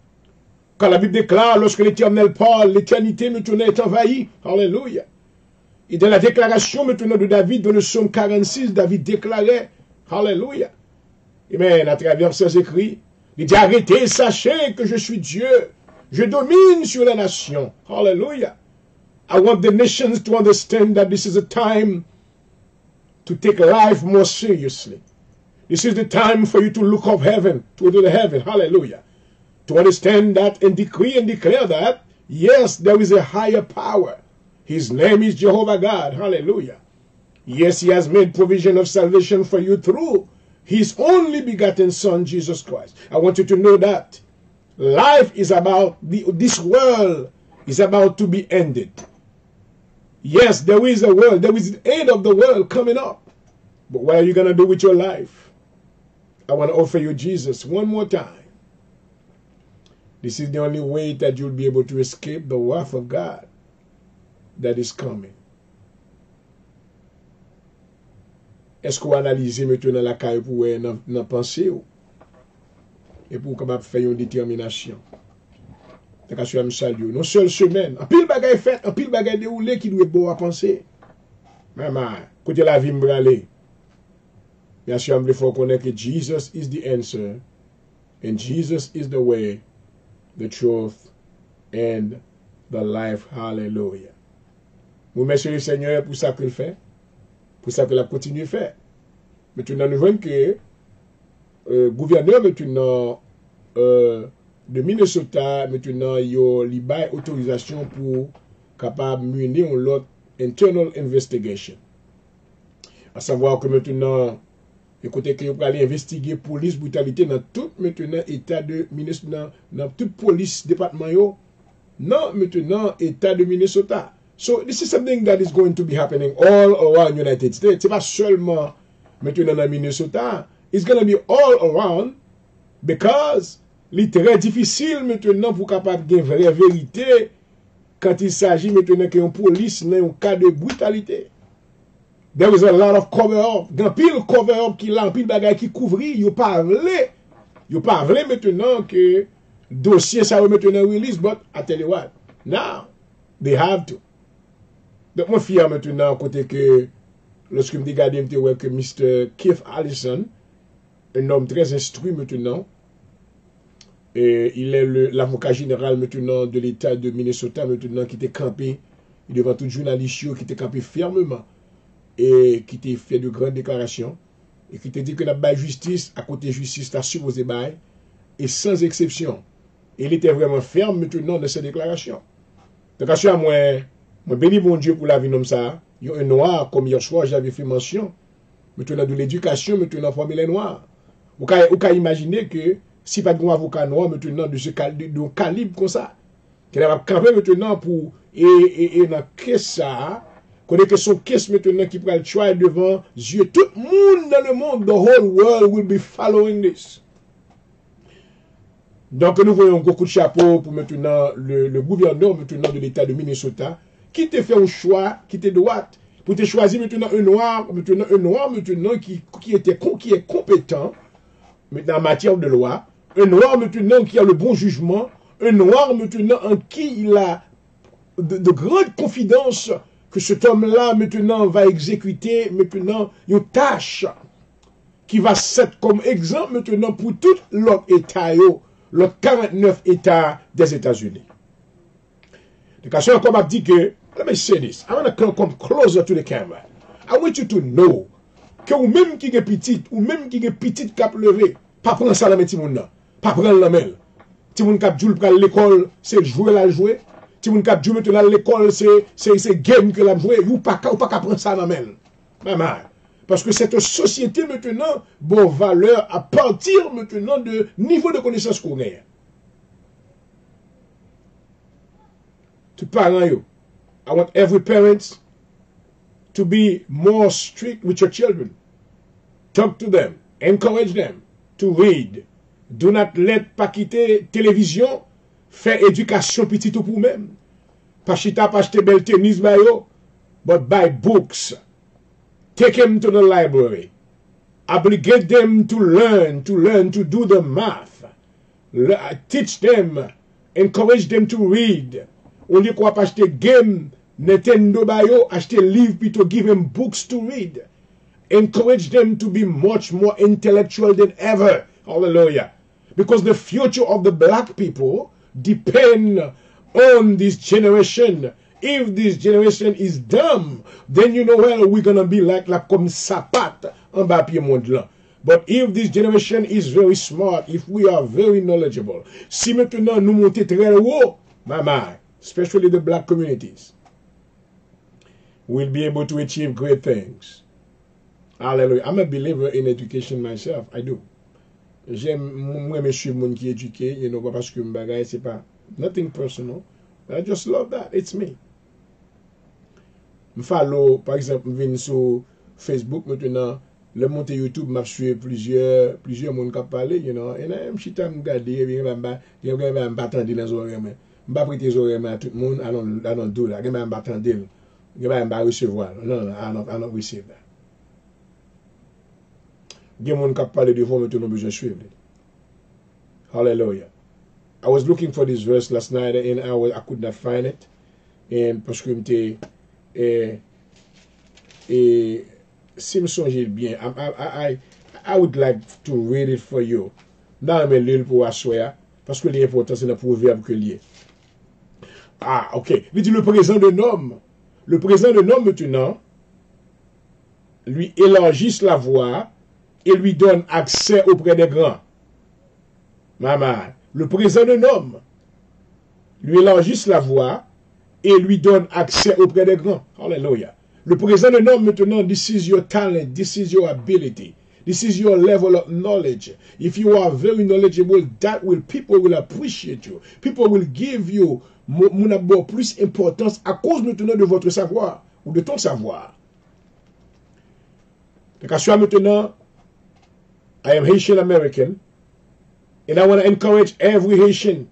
Quand la Bible déclare, lorsque l'Éternel parle, l'éternité maintenant est envahie. Alléluia. Et dans la déclaration maintenant de David, dans le psaume 46, David déclarait, Alléluia. Amen, à travers ses écrits, il dit, arrêtez, sachez que je suis Dieu. Je domine sur les nations. Hallelujah. I want the nations to understand that this is a time to take life more seriously. This is the time for you to look up heaven, to the heaven. Hallelujah. To understand that and decree and declare that, yes, there is a higher power. His name is Jehovah God. Hallelujah. Yes, he has made provision of salvation for you through His only begotten Son, Jesus Christ. I want you to know that life is about, this world is about to be ended. Yes, there is a world, there is the end of the world coming up. But what are you going to do with your life? I want to offer you Jesus one more time. This is the only way that you'll be able to escape the wrath of God that is coming. Est-ce qu'on analyse maintenant la caille pour n'en penser et pour capable faire une détermination? C'est qu'à cela me salue. Non seule semaine, un pile bagaille fait, un pile bagaille déroulé qui doit être beau à penser. Maman, côté la vie me brûler. Bien sûr, il faut connaître que Jesus is the answer, and Jesus is the way, the truth, and the life. Hallelujah. Vous remerciez le Seigneur pour ça qu'il fait. Pour ça que la continue à faire. Maintenant, nous voyons que le gouverneur maintenant, de Minnesota, maintenant, il y a autorisation pour capable mener une autre internal investigation. À savoir que maintenant, écoutez, que vous allez investiguer police brutalité dans tout maintenant état de Minnesota, dans toute police département, non maintenant état de Minnesota. So this is something that is going to be happening all around the United States. C'est pas seulement maintenant dans Minnesota. It's going to be all around because il est très difficile maintenant pour capable de vraie vérité quand il s'agit maintenant qu'une police dans un cas de brutalité. There is a lot of cover-up. Il y a pile cover-up qui là, pile bagay qui couvrit. Yo parle maintenant que dossier ça va maintenant release, but I tell you what, now they have to. Donc, moi, fier maintenant, côté que, lorsque je me regarde, je vois que Mr. Keith Allison, un homme très instruit maintenant, et il est l'avocat général maintenant de l'État de Minnesota, maintenant, qui était campé devant tout journaliste, qui était campé fermement, et qui était fait de grandes déclarations, et qui était dit que la justice, à côté justice, la supposé bail, et sans exception. Et il était vraiment ferme maintenant dans ses déclarations. Donc, à ce moment, moi, bénis mon Dieu pour la vie comme ça. Il y a un noir, comme hier soir, j'avais fait mention. Maintenant, de l'éducation, maintenant, former les noirs. Vous pouvez imaginer que si pas de avocat noir, maintenant, de ce calibre comme ça, qu'il va camper maintenant pour, et dans caisse ça, connaît que son caisse maintenant qui prend le choix devant Dieu. Tout le monde dans le monde, the whole world will be following this. Donc, nous voyons beaucoup de chapeau pour maintenant le gouverneur maintenant de l'État de Minnesota, qui te fait un choix, qui te droite, pour te choisir maintenant un noir maintenant qui est compétent maintenant en matière de loi, un noir maintenant qui a le bon jugement, un noir maintenant en qui il a de grandes confidences que cet homme-là maintenant va exécuter maintenant une tâche qui va être comme exemple maintenant pour tout l'autre État, les 49 États des États-Unis. Donc, as comme I dit que, let me say this, I want to come closer to the camera. I want you to know que ou même qui est petit, ou même qui est petit cap levé, pas prendre ça dans mes petits moun nan, pas prendre la main. Ti moun kap joue pour l'école, c'est jouer la jouer. Ti moun kap joue maintenant l'école, c'est game que la jouer, ou pas prendre ça dans main. Maman. Parce que cette société maintenant, bon valeur à partir maintenant de niveau de connaissance qu'on a. To parents yo, I want every parent to be more strict with your children. Talk to them, encourage them to read. Do not let pas quitter télévision, faire éducation petit tout pour même. Pas chita pas acheter bel tennis ba yo, but buy books. Take them to the library. Obligate them to learn to do the math. Teach them, encourage them to read. On lieu qu'on va acheter game, Nintendo bayo, acheter livre plutôt give them books to read. Encourage them to be much more intellectual than ever. Hallelujah. Because the future of the black people depend on this generation. If this generation is dumb, then you know well we're gonna be like comme sapat en bas pied monde là. But if this generation is very smart, if we are very knowledgeable, si maintenant nous monter très haut, mama, especially the black communities, we'll be able to achieve great things. Hallelujah. I'm a believer in education myself. I do. J'aime moi me suivre moun qui éduqué, you know, pas parce que m'bagaille c'est pas nothing personal. I just love that. It's me. Je follow, par exemple, je viens sur Facebook maintenant, le monte YouTube, je suis plusieurs monde qui parlent, you know, et là, je suis regardé, je vais m'attendre dans les oreilles, je vais pas prêter les oreilles à tout le monde, I don't do that, je vais m'attendre, je vais pas recevoir, non, I don't receive that. Il y a des gens qui parlent de vous, mais tu n'as pas besoin de suivre. Hallelujah. I was looking for this verse last night and I could not find it. And parce que si me songe bien, I would like to read it for you. Dans mes livres pour asseoir, parce que l'important c'est le proverbe que lié. Ah, ok. Il dit le présent d'un homme. Le présent d'un homme maintenant lui élargisse la voie et lui donne accès auprès des grands. Maman, le présent d'un homme lui élargisse la voie et lui donne accès auprès des grands. Hallelujah. Le présent d'un homme maintenant, this is your talent, this is your ability, this is your level of knowledge. If you are very knowledgeable, people will appreciate you. People will give you plus importance à cause maintenant de votre savoir ou de ton savoir. Donc, à soi maintenant, I am Haitian American, and I want to encourage every Haitian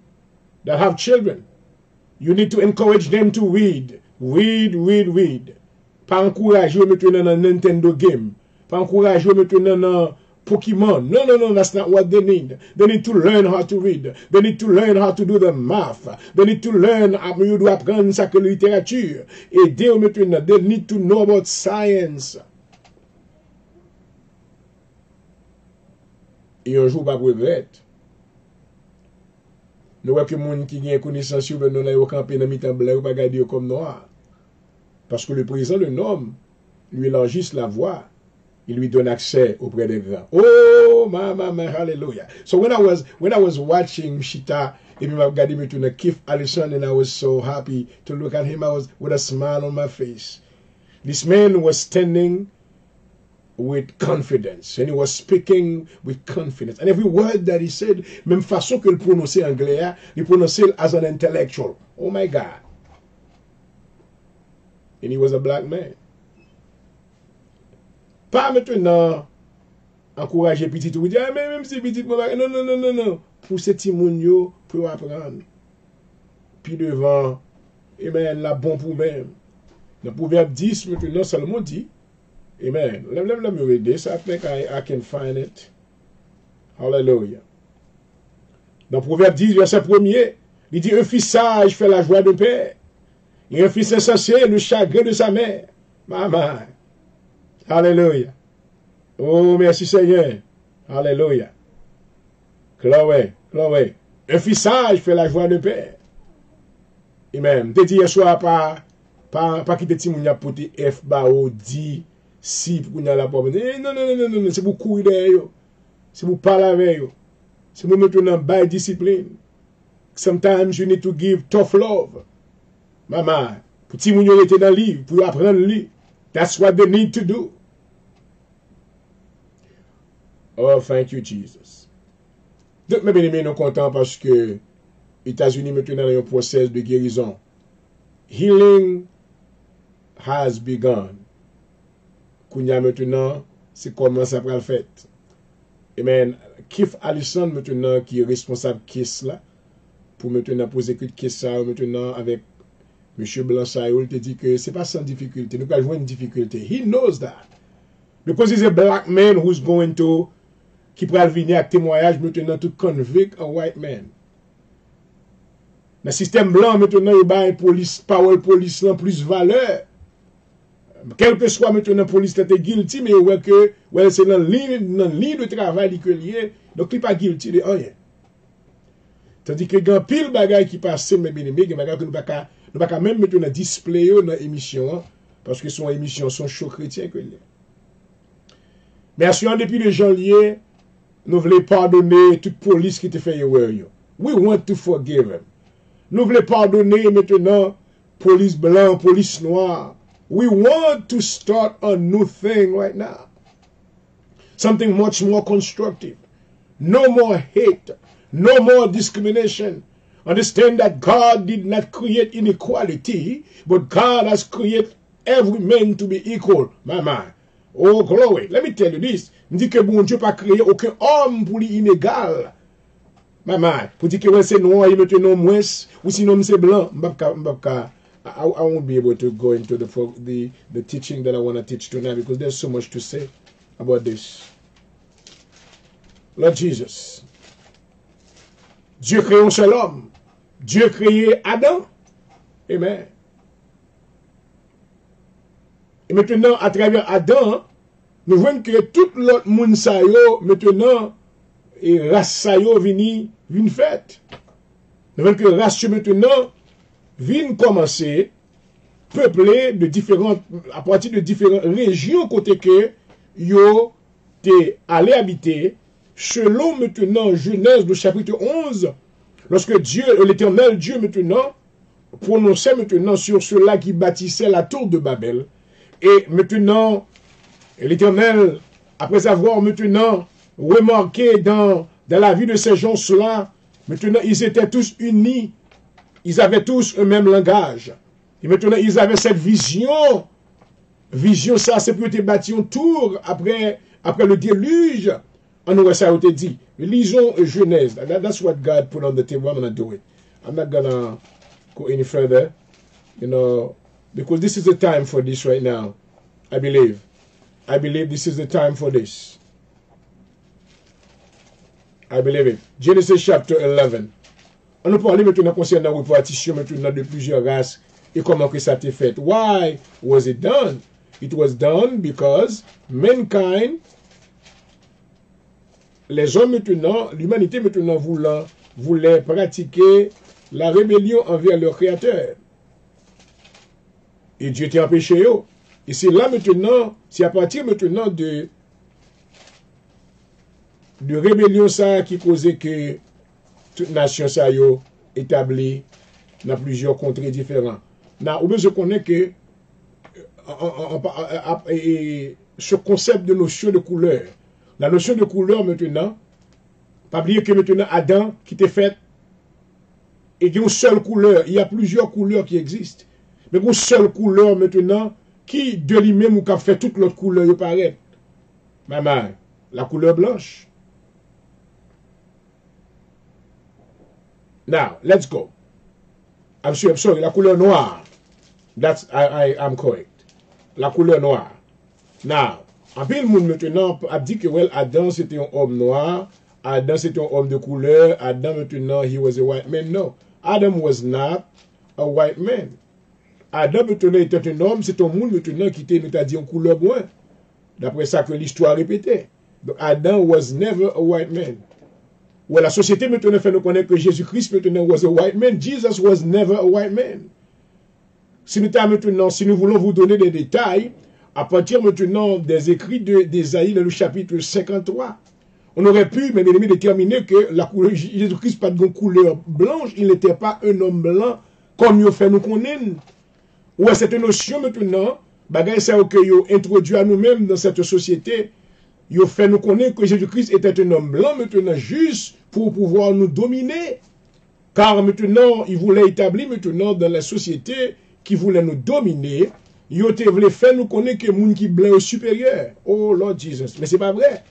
that have children. You need to encourage them to read. Read. Pas encourager maintenant dans Nintendo game. Pas encourager maintenant dans Pokemon. No, that's not what they need. They need to learn how to read. They need to learn how to do the math. They need to learn how to apprendre sa littérature. Et maintenant, they need to know about science. Et un jour, pas regrette. Nous voyons que les gens qui ont connaissance sur nous, ils ont campé dans le blanc, ils pas garder comme noir. Parce que le présent le nomme, lui élargisse la voie, il lui donne accès auprès des grands. Oh, maman, hallelujah. So when I was watching Shita, and I got him to Keith Allison, and I was so happy to look at him. I was with a smile on my face. This man was standing with confidence, and he was speaking with confidence. And every word that he said, même façon qu'il prononçait anglais, il prononçait as an intellectual. Oh my God. And he was a black man. Pas maintenant encourager petit ou dire, mais même si petit, non. Pour ces petits moun pour apprendre. Puis devant, amen, la bon pour même. Dans Proverbe 10, maintenant, Salomon dit, amen. Let me read this. I think I can find it. Hallelujah. Dans Proverbe 10, verset 1er, Il dit, un fils sage fait la joie de père. Et un fils insensé, le chagrin de sa mère. Maman. Alléluia. Oh, merci Seigneur. Alléluia. Chloé, Chloé. Un fils sage fait la joie de père. Et même, te dit hier soir, pas quitter Timounia pour te F, O, D, si, pour qu'on a la porte. Non, c'est pour courir derrière. C'est pour parler avec eux. C'est pour maintenant by discipline. Sometimes you need to give tough love. Maman, pour Timounia était dans le livre, pour apprendre le livre. That's what they need to do. Oh, thank you, Jesus. Donc, mes bien-aimés, nous sommes contents parce que les États-Unis maintenant dans un processus de guérison. Healing has begun. Kounya maintenant, c'est comment ça va le faire. Amen. Keith Allison maintenant qui est responsable de ce là pour maintenant poser que question maintenant avec M. Blanchard, il te dit que c'est pas sans difficulté. Nous pas jouer une difficulté. He knows that. Because he's a black man who's going to qui pourra venir avec témoignage maintenant to convict a white man. Dans le système blanc, maintenant, il y a une police, parole police, plus valeur. Quel que soit maintenant la police qui est guilty, mais c'est dans la ligne de travail que lié, donc il n'est pas guilty de rien. Tandis que il y a pile de bagages qui passent, mais bien aimé, il y a des bagages que nous ne pouvons pas même maintenant displayer dans l'émission, parce que son émission sont chauds chrétiens que lié. Mais assurant depuis les gens liés, nous voulons pardonner toute police qui te fait erreur. We want to forgive them. Nous voulons pardonner maintenant police blanc, police noire. We want to start a new thing right now. Something much more constructive. No more hate. No more discrimination. Understand that God did not create inequality, but God has created every man to be equal. Maman. Oh, glory. Let me tell you this. Je dis que bon Dieu n'a pas créé aucun homme pour l'inégal. Maman, pour dire que c'est noir, il maintenant moins, ou sinon c'est blanc. I won't be able to go into the teaching that I want to teach tonight because there's so much to say about this. Lord Jesus. Dieu créé un seul homme. Dieu créé Adam. Amen. Et maintenant, à travers Adam, nous voyons que tout l'autre monde sa yo, maintenant, et race sa yo vini fait. Nous voyons que race maintenant, vient commencer peuplé de différentes, à partir de différentes régions côté que yo te allé habiter, selon maintenant Genèse le chapitre 11, lorsque Dieu, l'éternel Dieu maintenant, prononçait maintenant sur ceux-là qui bâtissaient la tour de Babel, et maintenant, l'Éternel, après avoir maintenant remarqué dans la vie de ces gens-là, maintenant ils étaient tous unis, ils avaient tous un même langage. Et maintenant ils avaient cette vision. Vision, ça, c'est pour te bâtir une tour après le déluge. On aurait ça été dit. Lisons Genèse. That's what God put on the table. I'm going to do it. I'm not going to go any further. You know, because this is the time for this right now. I believe this is the time for this. I believe it. Genesis chapter 11. On nous parle maintenant concernant la répartition maintenant de plusieurs races et comment que ça a été fait. Why was it done? It was done because mankind, les hommes maintenant, l'humanité maintenant voulait pratiquer la rébellion envers leur créateur. Et Dieu t'a empêché eux. Et c'est là maintenant, c'est à partir maintenant de rébellion ça qui causait que toute nation ça yo établie dans plusieurs contrées différents. Now, je connais que ce concept de notion de couleur, la notion de couleur maintenant, pas oublier que maintenant Adam qui était fait, et il y a une seule couleur, il y a plusieurs couleurs qui existent, mais une seule couleur maintenant qui de lui-même ou qui a fait toute l'autre couleur il paraît. Maman, la couleur blanche. Now, let's go. I'm sorry, la couleur noire. I'm correct. La couleur noire. Now, en peu le monde maintenant a dit que well, Adam c'était un homme noir, Adam c'était un homme de couleur, Adam maintenant he was a white man. No. Adam was not a white man. Adam maintenant était un homme, c'est un monde maintenant qui était, nous t'a dit, en couleur brun. D'après ça que l'histoire répétait. Donc Adam was never a white man. Ou la société maintenant fait nous connaître que Jésus-Christ maintenant was a white man. Jesus was never a white man. Si nous voulons vous donner des détails, à partir maintenant des écrits d'Ésaïe dans le chapitre 53, on aurait pu, mes amis, déterminer que la couleur Jésus-Christ pas de couleur blanche, il n'était pas un homme blanc comme il fait nous connaître. Ouais, cette notion maintenant, bagay ça que yo introduit à nous-mêmes dans cette société, yo fait nous connaître que Jésus-Christ était un homme blanc maintenant juste pour pouvoir nous dominer. Car maintenant, il voulait établir maintenant dans la société qui voulait nous dominer, yo te voulait faire nous connaître que moun qui blanc est supérieur. Oh Lord Jesus. Mais c'est pas vrai.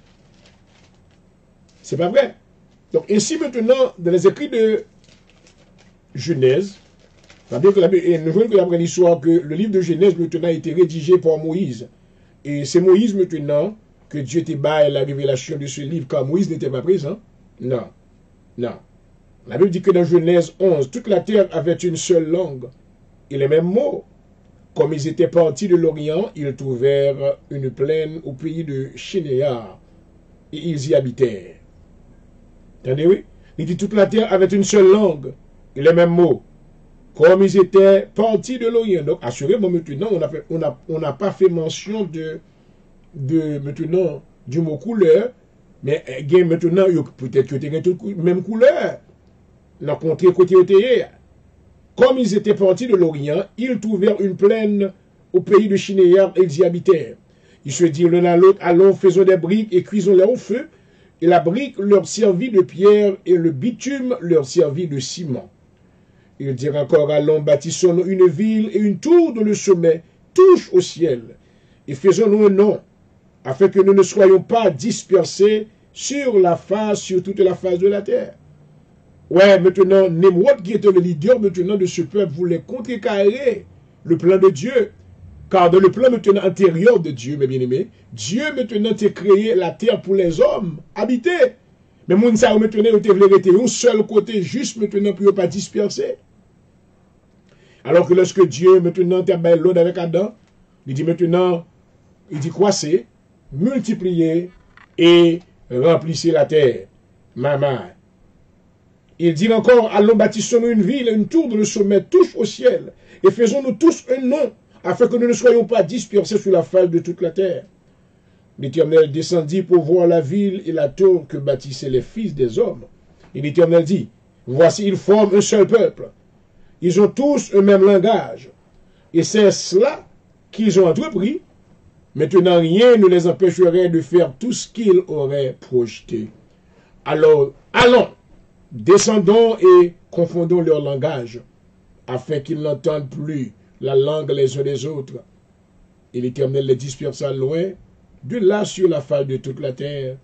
C'est pas vrai. Donc ici maintenant, dans les écrits de Genèse, nous voyons que après l'histoire que le livre de Genèse maintenant a été rédigé par Moïse. Et c'est Moïse maintenant que Dieu te baille la révélation de ce livre, car Moïse n'était pas présent. Non. Non. La Bible dit que dans Genèse 11, toute la terre avait une seule langue et les mêmes mots. Comme ils étaient partis de l'Orient, ils trouvèrent une plaine au pays de Shinéar et ils y habitèrent. Entendez, oui? Il dit toute la terre avait une seule langue et les mêmes mots. Comme ils étaient partis de l'Orient. Donc, assurément, maintenant, on n'a pas fait mention maintenant, du mot couleur, mais maintenant, peut-être que tu as la même couleur. Dans le côté comme ils étaient partis de l'Orient, ils trouvèrent une plaine au pays de Shinéar et ils y habitèrent. Ils se dirent l'un à l'autre, allons, faisons des briques et cuisons-les au feu. Et la brique leur servit de pierre et le bitume leur servit de ciment. Ils dirent encore, allons, bâtissons une ville et une tour dont le sommet touche au ciel. Et faisons-nous un nom, afin que nous ne soyons pas dispersés sur toute la face de la terre. Ouais, maintenant, Nimrod, qui était le leader maintenant de ce peuple, voulait contrecarrer le plan de Dieu. Car dans le plan maintenant antérieur de Dieu, mes bien-aimés, Dieu maintenant a créé la terre pour les hommes habiter. Mais Mounsa maintenant, il voulait rester un seul côté juste maintenant pour ne pas disperser. Alors que lorsque Dieu maintenant a baillé l'eau avec Adam, il dit maintenant, il dit croissez, multipliez et remplissez la terre. Maman. Il dit encore, allons bâtissons-nous une ville, une tour dont le sommet touche au ciel, et faisons-nous tous un nom, afin que nous ne soyons pas dispersés sur la face de toute la terre. L'Éternel descendit pour voir la ville et la tour que bâtissaient les fils des hommes. Et l'Éternel dit, voici, ils forment un seul peuple. Ils ont tous un même langage. Et c'est cela qu'ils ont entrepris. Maintenant, rien ne les empêcherait de faire tout ce qu'ils auraient projeté. Alors, allons, descendons et confondons leur langage, afin qu'ils n'entendent plus la langue les uns des autres. Et l'Éternel les dispersa loin, de là sur la face de toute la terre,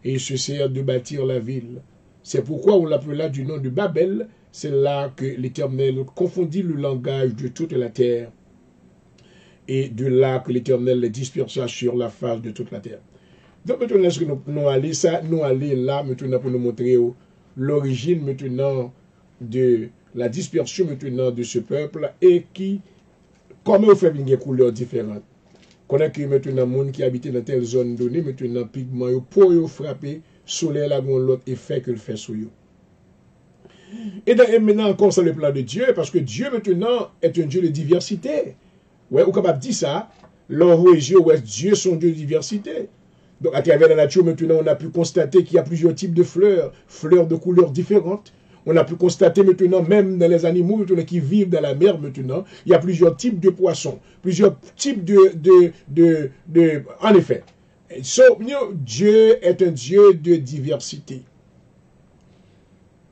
et ils se serrent de bâtir la ville. C'est pourquoi on l'appela du nom de Babel. C'est là que l'Éternel confondit le langage de toute la terre. Et de là que l'Éternel les dispersa sur la face de toute la terre. Donc maintenant, est-ce que nous allons là maintenant pour nous montrer l'origine maintenant de la dispersion maintenant de ce peuple et comment on fait une couleur différente. Qu'on a que maintenant, les gens qui habitent dans telle zone donnée, maintenant, pigment, pour frapper, soleil, la l'autre effet que le fait sur eux. Et maintenant, encore, c'est le plan de Dieu, parce que Dieu, maintenant, est un Dieu de diversité. Ouais, ou capable de dire ça, Dieu, son Dieu de diversité. Donc, à travers la nature, maintenant, on a pu constater qu'il y a plusieurs types de fleurs de couleurs différentes. On a pu constater maintenant, même dans les animaux maintenant, qui vivent dans la mer maintenant, il y a plusieurs types de poissons, plusieurs types en effet. Dieu est un Dieu de diversité.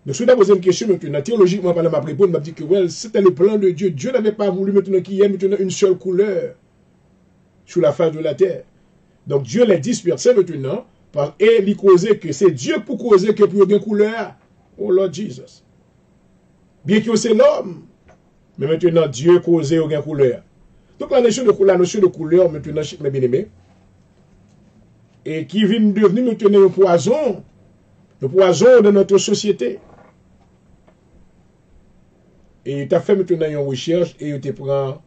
Donc, si on a posé une question maintenant, théologiquement, par ma réponse, m'a dit que c'était le plan de Dieu. Dieu n'avait pas voulu maintenant qu'il y ait maintenant une seule couleur sur la face de la terre. Donc, Dieu les dispersait maintenant, et il causait que c'est Dieu pour causer que pour une couleur. Oh Lord Jesus. Bien que c'est l'homme, mais maintenant Dieu causait aucune couleur. Donc la notion de couleur maintenant, mes bien-aimés, et qui vient devenir maintenant un poison de notre société. Et tu as fait maintenant une recherche et tu prends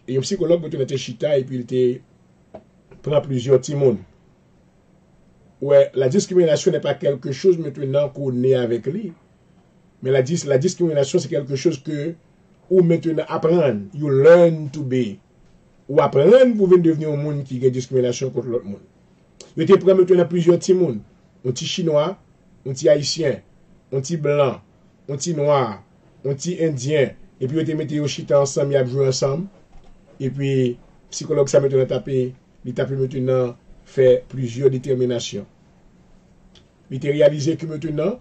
et un psychologue maintenant te chita et puis il te prend plusieurs timons. Ouais, la discrimination n'est pas quelque chose maintenant qu'on est avec lui. Mais la discrimination, c'est quelque chose que ou maintenant apprendre. You learn to be. Ou apprendre pour venir devenir un monde qui a discrimination contre l'autre monde. Je te prends maintenant plusieurs timons. Un petit chinois, un petit haïtien, un petit blanc, un petit noir, un petit indien. Et puis, vous te mettez au chita ensemble, ils joué ensemble. Et puis, psychologue, ça maintenant tapé, il tape maintenant fait plusieurs déterminations. Il t'a réalisé que maintenant,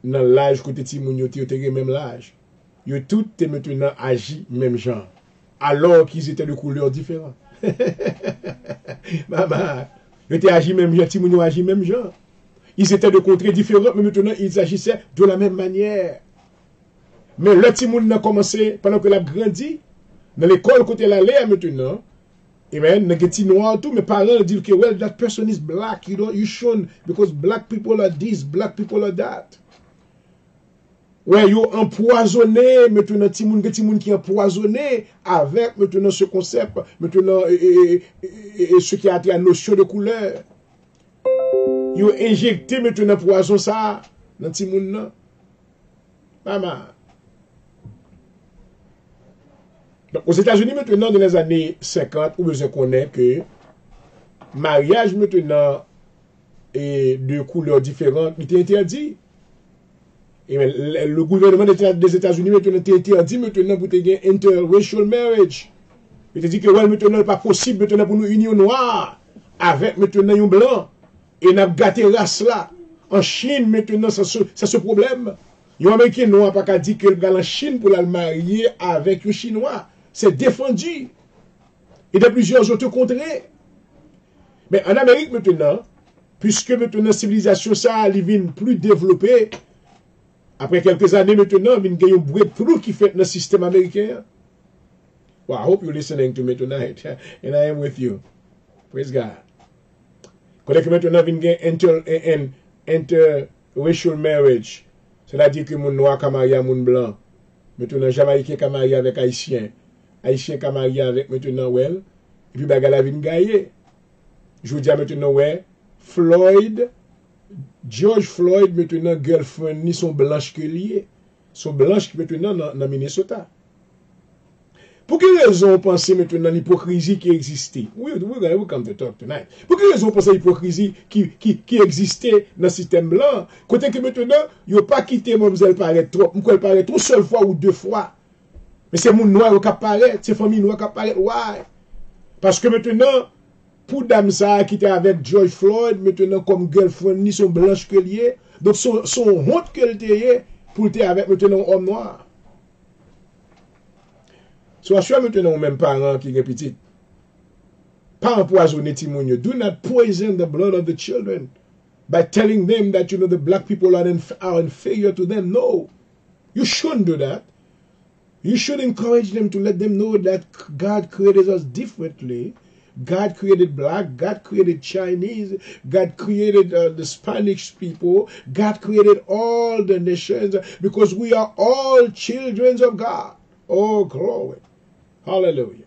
dans l'âge que tu es même l'âge. Ils tout maintenant agi même genre. Alors qu'ils étaient de couleurs différentes. Maman, ils étaient agi même genre, Timounio agi même genre. Ils étaient de contrées différentes, mais maintenant ils agissaient de la même manière. Mais le Timoun a commencé, pendant que l'a grandi, dans l'école côté la l'air maintenant, et bien, il y a noir tout, mais parents disent que, well, that person is black, you shown, because black people are this, black people are that. Ouais, ils ont empoisonné, maintenant, Timoun qui est empoisonné avec, maintenant, ce concept, maintenant, ce qui a été la notion de couleur. Ils ont injecté, maintenant, poison ça, dans Timoun, non? Maman. Donc, aux États-Unis, maintenant, dans les années 50, où je connais que mariage, maintenant, et de couleurs différentes, il était interdit. Et le gouvernement des États-Unis maintenant interdit maintenant pour te gagner interracial marriage. Il te dit que ouais, maintenant n'est pas possible maintenant pour nous union noire avec maintenant un blanc et n'a gâté race là. En Chine maintenant ça ce problème. Un Américain noir pas qu'à dire que le gars en Chine pour la marier avec un Chinois, c'est défendu. Et de plusieurs autres contrées. Mais en Amérique maintenant, puisque maintenant la civilisation ça devient plus développée. Après quelques années maintenant, il y a un breakthrough qui fait dans le système américain. Well, I hope you're listening to me tonight. And I am with you. Praise God. Quand maintenant, il y a un interracial marriage. C'est-à-dire que mon noir est marié à mon blanc. Maintenant, Jamaïcain est marié avec Haïtien. Haïtien est marié avec maintenant, well. Et puis, bagala vient gagner. Je vous dis maintenant, ouais, George Floyd, maintenant, girlfriend, ni son blanche que lié. Son blanche maintenant dans Minnesota. Pour quelle raison pensez maintenant l'hypocrisie qui existait? We come to talk tonight. Pour quelle raison pensez l'hypocrisie qui existait dans le système blanc? Côté que maintenant, il n'y a pas quitté mademoiselle paraît trop. Elle paraît trop seule fois ou deux fois. Mais c'est mon noir qui apparaît, c'est famille noire qui apparaît. Why? Parce que maintenant, pour dame ça qui était avec George Floyd, maintenant comme girlfriend, ni son blanche que lié. Donc son honte qu'elle était pour être avec maintenant un homme noir. Soit sûr maintenant même parents qui est petit. Pas empoisonner Timonio. Do not poison the blood of the children by telling them that the black people are inferior to them. No. You shouldn't do that. You should encourage them to let them know that God created us differently. God created black, God created Chinese, God created the Spanish people, God created all the nations because we are all children of God. Oh, glory. Hallelujah.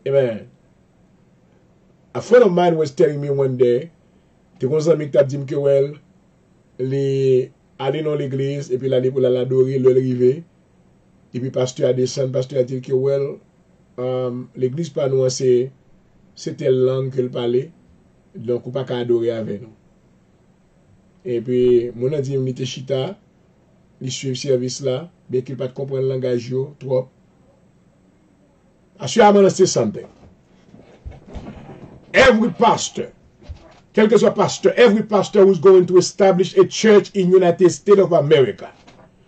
Amen. A friend of mine was telling me one day, tu comprends que tu as dit que well, les aller dans l'église et puis l'aller pour l'adorer, le river, et puis pasteur a descendu, pasteur a dit que well, l'église pas nous c'est telle langue qu'elle parlait, donc on pas qu'à adorer avec nous. Et puis mon a dit m'était chita, il suit service là, bien qu'il pas comprendre le langage trop. I swear I'm gonna say something. Every pastor, quel que soit pastor, every pastor who's going to establish a church in United States of America,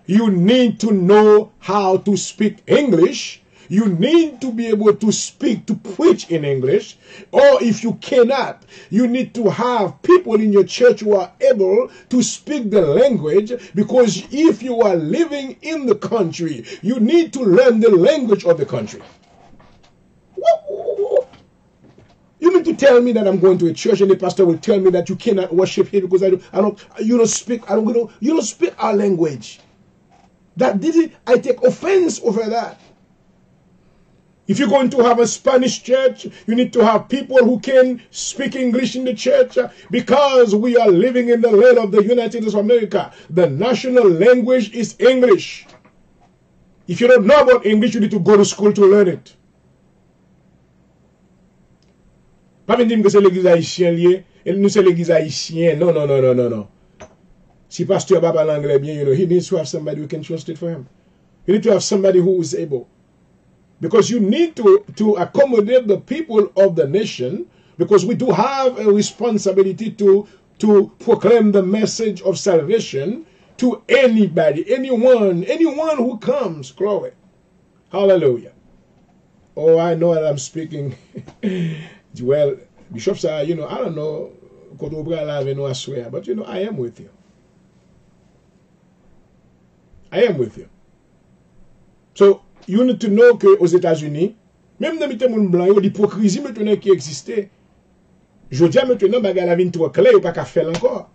you need to know how to speak English. You need to be able to speak, to preach in English. Or if you cannot, you need to have people in your church who are able to speak the language. Because if you are living in the country, you need to learn the language of the country. You need to can't tell me that I'm going to a church and the pastor will tell me that you cannot worship here because you don't speak our language. I take offense over that. If you're going to have a Spanish church, you need to have people who can speak English in the church because we are living in the land of the United States of America. The national language is English. If you don't know about English, you need to go to school to learn it. Pas me dire que c'est l'église haïtienne, nous c'est l'église haïtienne. Non. Si pasteur pas parle anglais bien, he needs to have somebody who can translate for him. You need to have somebody who is able. Because you need to accommodate the people of the nation, because we do have a responsibility to proclaim the message of salvation to anybody, anyone who comes. Glory. Hallelujah. Oh, I know that I'm speaking. Well, Bishop said, I don't know, but I am with you. I am with you. So, you need to know qu'aux États-Unis, même dans les gens blancs, il y a l'hypocrisie maintenant qui existe. Je dis maintenant, la vie est trop claire, il n'y a pas qu'à faire encore.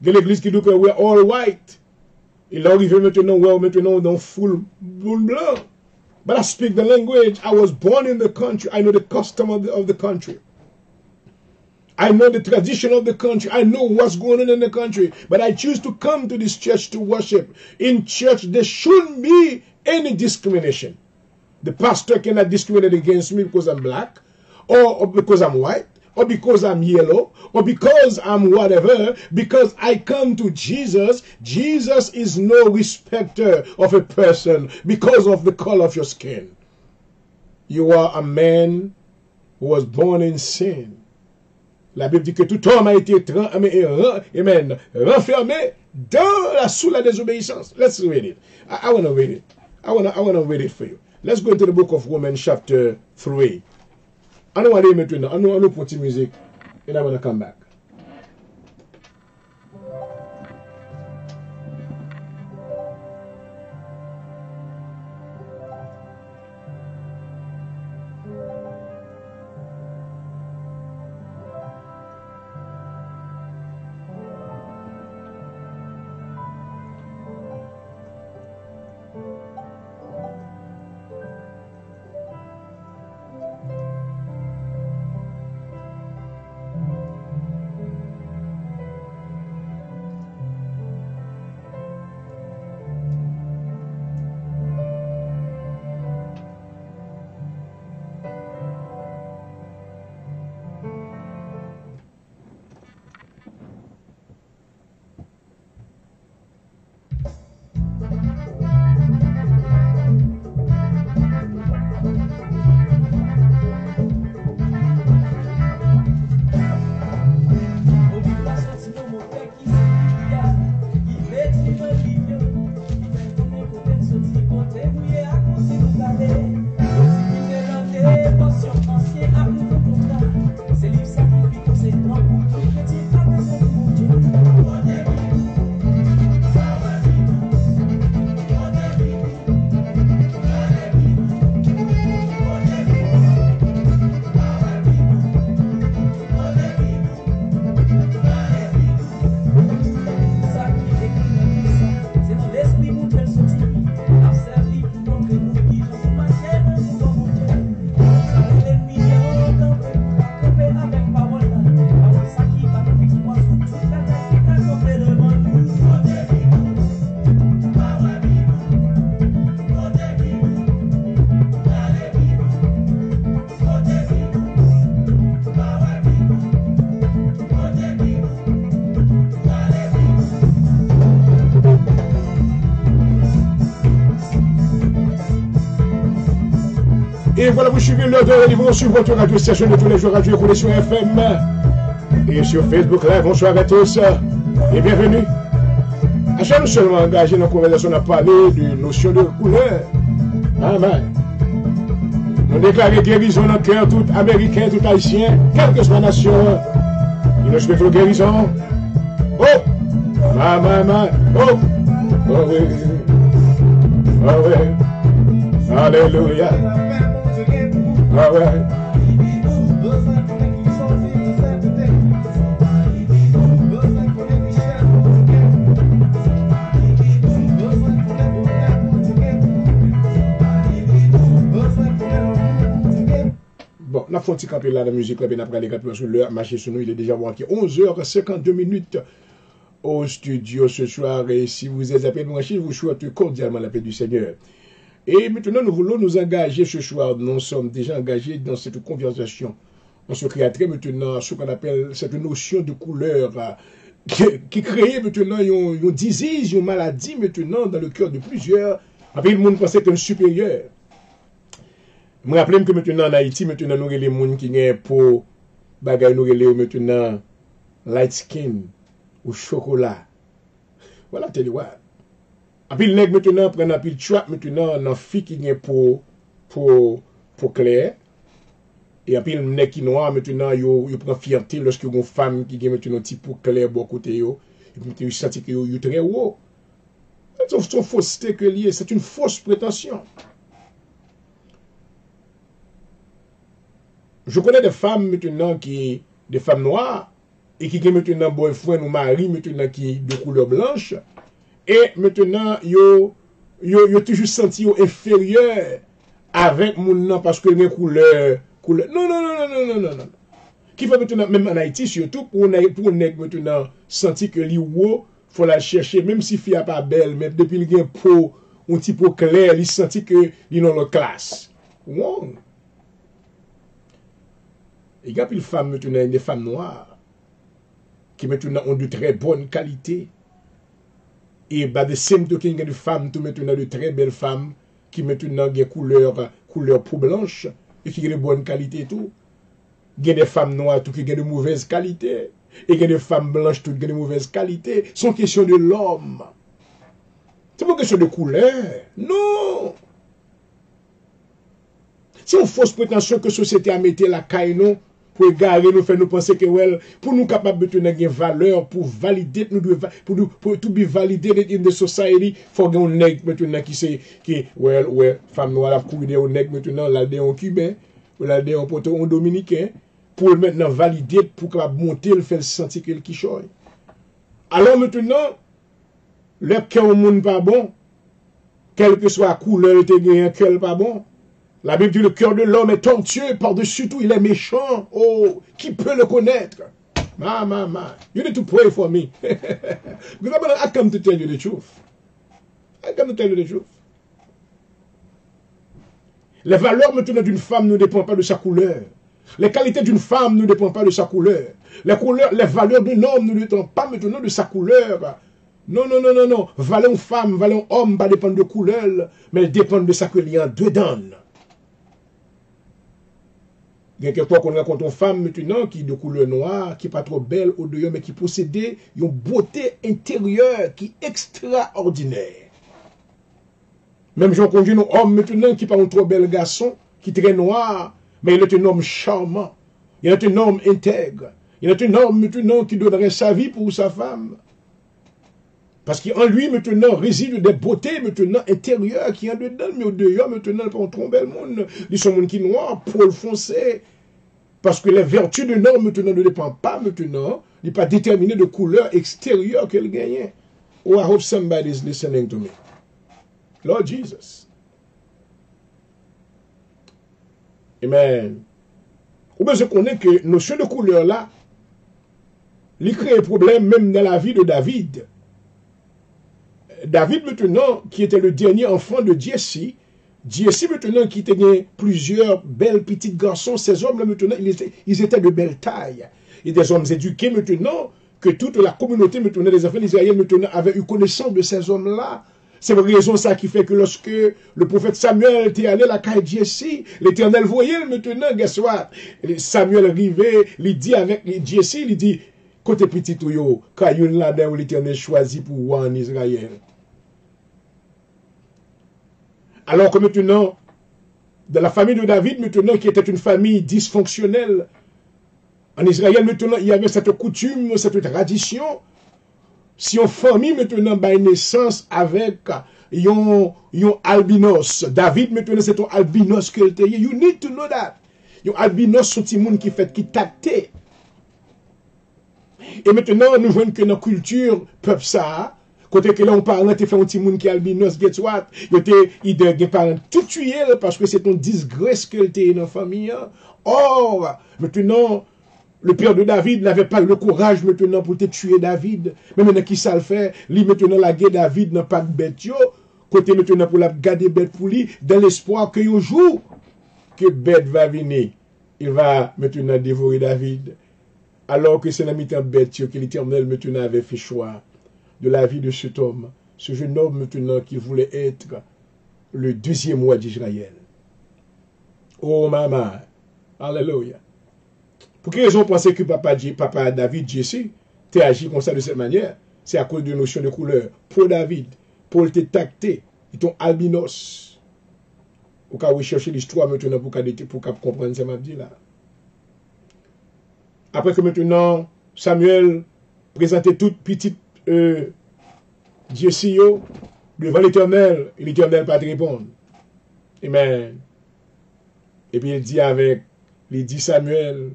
Il y a l'église qui dit que we're all white. Il arrive maintenant, dans full blanc. But I speak the language. I was born in the country. I know the custom of the country. I know the tradition of the country. I know what's going on in the country. But I choose to come to this church to worship. In church, there shouldn't be any discrimination. The pastor cannot discriminate against me because I'm black, or because I'm white, or because I'm yellow, or because I'm whatever, because I come to Jesus. Jesus is no respecter of a person because of the color of your skin. You are a man who was born in sin. La Bible dit que tout homme a été renfermé sous la désobéissance. Let's read it. I want to read it. I want to read it for you. Let's go into the book of Romans chapter 3. I don't want to read it now. I know put the music, and I want to come back. Et voilà, vous suivez l'heure de religion sur votre radio station de tous les jours, Radio Roulé sur FM et sur Facebook Live. Bonsoir à tous et bienvenue. À chaque nous seulement engagé dans la conversation, on a parlé de notion de couleur. Amen. Nous déclarons guérison dans le cœur tout américain, tout haïtien, quelle que soit la nation. Il nous souhaite la guérison. Oh! Oh! Oh oui! Oh oui! Alléluia! Ah ouais. On a fait un petit camper là dans la musique, là, puis on a pris les camper sur l'heure, marché sur nous, il est déjà manqué 11h52 au studio ce soir. Et si vous êtes appelé branché, je vous souhaite cordialement la paix du Seigneur. Et maintenant, nous voulons nous engager ce soir. Nous sommes déjà engagés dans cette conversation. On se crée maintenant ce qu'on appelle cette notion de couleur qui crée maintenant une disease, une maladie maintenant dans le cœur de plusieurs. Après, le monde pensait qu'un supérieur. Je me rappelle que maintenant en Haïti, maintenant nous avons les gens qui ont pour bagay nous avons maintenant light skin ou chocolat. Voilà, tu vois. Après, le nègre maintenant prend un pile trap maintenant dans fille qui ont pour clair. Et après, le nègre qui noir maintenant, il prend fierté lorsque une femme qui a maintenant un petit pour clair bon côté yo. Et puis, il sent que il est très haut. C'est une fausseté que lié, c'est une fausse prétention. Je connais des femmes maintenant des femmes noires, et qui ont maintenant boyfriend ou mari maintenant qui de couleur blanche, et maintenant, yo toujours senti inférieur avec mon nom parce que les couleurs. Non. Qui fait maintenant, même en Haïti surtout, pour nèg maintenant senti que li haut, faut la chercher, même si fille n'est pas belle, même depuis le gain peau, un petit peu clair, il senti que il dans la classe. Wow. Il y a des femmes maintenant, des femmes noires, qui maintenant ont de très bonne qualité. Et bah, de same token, il y a des femmes, tout maintenant de très belles femmes, qui maintenant ont des couleurs peau blanche, et qui ont de bonne qualité et tout. Il y a des femmes noires, tout qui ont de mauvaise qualité. Et il y a des femmes blanches, tout qui ont de mauvaise qualité. C'est une question de l'homme. C'est pas une question de couleur. Non! C'est une fausse prétention que la société a mis la caille, non? Pour égarer, nous faire nous penser que, well, pour nous capables de tenir une valeur, pour valider, pour tout bien valider in the society, il faut qu'on ait maintenant qui, femme noire, la courir au nègre maintenant, la dé en cubain, ou la dé en poteau en dominicain, pour maintenant valider, pour capable monter, le faire sentir qu'il qui choye. Alors maintenant, le cœur au monde pas bon, quelle que soit la couleur, il te un cœur pas bon. La Bible dit le cœur de l'homme est tortueux, par-dessus tout, il est méchant. Oh, qui peut le connaître? You need to pray for me. Because I come to tell you the truth. I come to tell you the truth. Les valeurs maintenant d'une femme ne dépendent pas de sa couleur. Les qualités d'une femme ne dépendent pas de sa couleur. Les valeurs d'un homme ne dépendent pas maintenant de sa couleur. Non. Valeur une femme, valeur un homme, pas dépendre de couleur, mais elles dépendent de sa couleur dedans. Il y a quelquefois qu'on rencontre une femme maintenant qui est de couleur noire, qui n'est pas trop belle au dehors, mais qui possédait une beauté intérieure qui est extraordinaire. Même j'en conduis un homme maintenant qui n'est pas un trop bel garçon, qui est très noir, mais il est un homme charmant. Il est un homme intègre. Il est un homme maintenant qui donnerait sa vie pour sa femme. Parce qu'en lui maintenant réside des beautés maintenant intérieures qui sont dedans, mais au dehors maintenant, on trompe le monde. Ils sont monde qui noir, poil foncé. Parce que les vertus de l'homme maintenant ne dépendent pas maintenant, il n'est pas déterminé de couleur extérieure qu'elle gagne. Oh, I hope somebody is listening to me. Lord Jesus. Amen. Ou bien je connais que notion de couleur là, il crée un problème même dans la vie de David. David maintenant, qui était le dernier enfant de Jesse maintenant qui tenait plusieurs belles petites garçons, ces hommes-là maintenant, ils étaient de belle taille. Et des hommes éduqués maintenant, que toute la communauté maintenant des enfants d'Israël maintenant avait eu connaissance de ces hommes-là. C'est pour raison ça qui fait que lorsque le prophète Samuel était allé à la caille de Jesse, l'Éternel voyait maintenant, guess what? Samuel arrivait, il dit avec Jesse, il dit, côté petit ou yo, quand il y a là où l'Éternel choisit pour voir en Israël. Alors que maintenant, dans la famille de David, maintenant, qui était une famille dysfonctionnelle, en Israël, maintenant, il y avait cette coutume, cette tradition. Si une famille, maintenant, a naissance avec un albinos, David, maintenant, c'est un albinos que était. You need to know that. Un albinos, c'est un monde qui fait, qui tacté. Et maintenant, nous voyons que dans la culture, peuple ça, Côté que là, on parle, tu fais un petit monde qui est albinos, get what? Il te parle tout tuer parce que c'est une disgrâce qu'elle était dans la famille. Or, maintenant, le père de David n'avait pas le courage maintenant pour te tuer David. Mais maintenant, qui ça le fait? Lui, maintenant, la guerre David n'a pas de bête. Côté maintenant, pour la garder bête pour lui, dans l'espoir que un jour, que bête va venir. Il va maintenant dévorer David. Alors que c'est la mi-temps bête que l'Éternel maintenant avait fait choix de la vie de cet homme. Ce jeune homme maintenant qui voulait être le deuxième roi d'Israël. Oh maman, alléluia. Pour quelle raison pensez que papa David, Jesse, t'es agi comme ça de cette manière? C'est à cause de notion de couleur. Pour David, pour te tacter, ils sont albinos. Ou quand vous cherchez l'histoire maintenant pour comprendre ce que je dis là. Après que maintenant, Samuel présentait toute petite Jesse devant l'Éternel, et l'Éternel pas te répondre. Amen. Et puis il dit Samuel,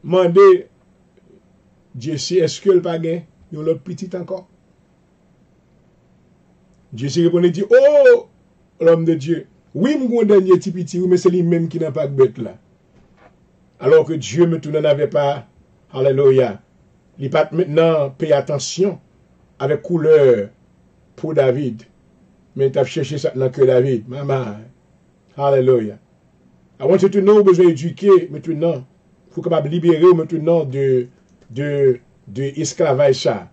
mandez Jesse, est-ce que le pas gain? Il y a l'autre petit encore. Jesse répondait, dit, oh, l'homme de Dieu, oui, mon dernier petit petit, mais c'est lui-même qui n'a pas de bête là. Alors que Dieu maintenant n'avait pas, alléluia, il pas maintenant payer attention avec couleur pour David, mais il a cherché ça dans que David, maman, alléluia. I want you to know, besoin d'éduquer maintenant, il faut capable libérer maintenant de esclavage ça.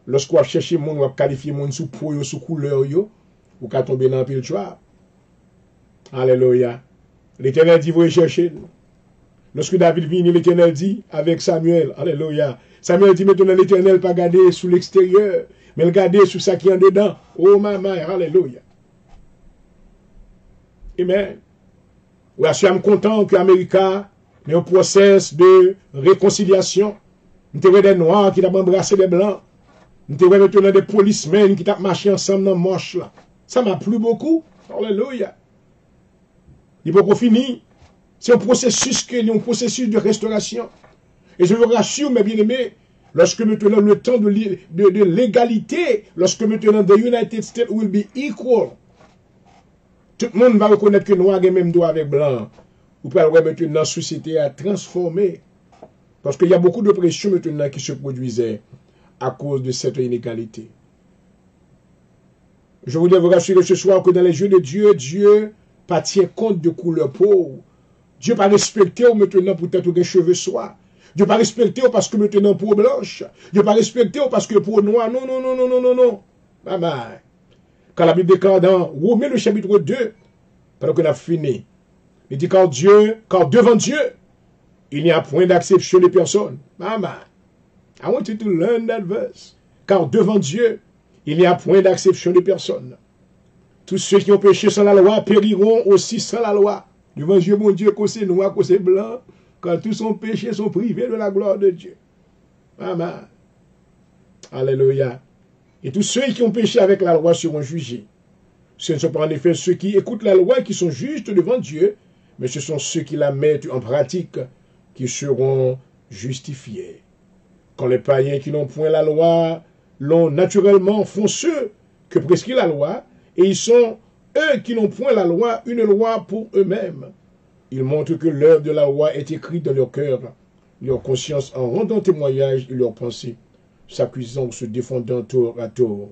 Lorsqu'on cherche les gens, on qualifie les gens sous peau, sous couleur, ou qu'à tomber dans le pile choix. Alléluia. L'Éternel dit, vous chercher. Lorsque David vient, l'Éternel dit avec Samuel, alléluia. Samuel dit maintenant l'Éternel pas garder sous l'extérieur, mais le garder sous ça qui est en dedans. Oh maman, alléluia. Amen. Oui, je suis content que l'Amérique ait un process de réconciliation. Nous avons des noirs qui ont embrassé des blancs. Nous avons maintenant des policemen qui ont marché ensemble dans la manche là. Ça m'a plu beaucoup. Alléluia. Il n'est pas fini. C'est un processus de restauration. Et je vous rassure, mes bien-aimés, lorsque maintenant le temps de l'égalité, lorsque maintenant the United States will be equal, tout le monde va reconnaître que noir est même droit avec blanc. Vous pouvez maintenant la société à transformer. Parce qu'il y a beaucoup de pression maintenant qui se produisaient à cause de cette inégalité. Je voudrais vous rassurer ce soir que dans les yeux de Dieu, Dieu pas tient compte de couleur peau. Dieu pas respecté maintenant pour peut-être que les cheveux soient. Dieu pas respecté parce que maintenant peau blanche. Dieu pas respecté parce que peau noire. Non, non, non, non, non, non, non. Maman. Quand la Bible déclare dans Romains le chapitre 2, pendant qu'on a fini, il dit car devant Dieu, il n'y a point d'acception de personne. Maman. I want you to learn that verse. Car devant Dieu, il n'y a point d'acception de personne. Tous ceux qui ont péché sans la loi périront aussi sans la loi. Devant Dieu, mon Dieu, que c'est noir, que c'est blanc, quand tous sont péchés, sont privés de la gloire de Dieu. Maman. Alléluia. Et tous ceux qui ont péché avec la loi seront jugés. Ce ne sont pas en effet ceux qui écoutent la loi qui sont justes devant Dieu, mais ce sont ceux qui la mettent en pratique qui seront justifiés. Quand les païens qui n'ont point la loi l'ont naturellement font ceux que prescrit la loi, et ils sont eux qui n'ont point la loi, une loi pour eux-mêmes. Ils montrent que l'œuvre de la loi est écrite dans leur cœur, leur conscience en rendant témoignage de leurs pensées, s'accusant ou se défendant tour à tour.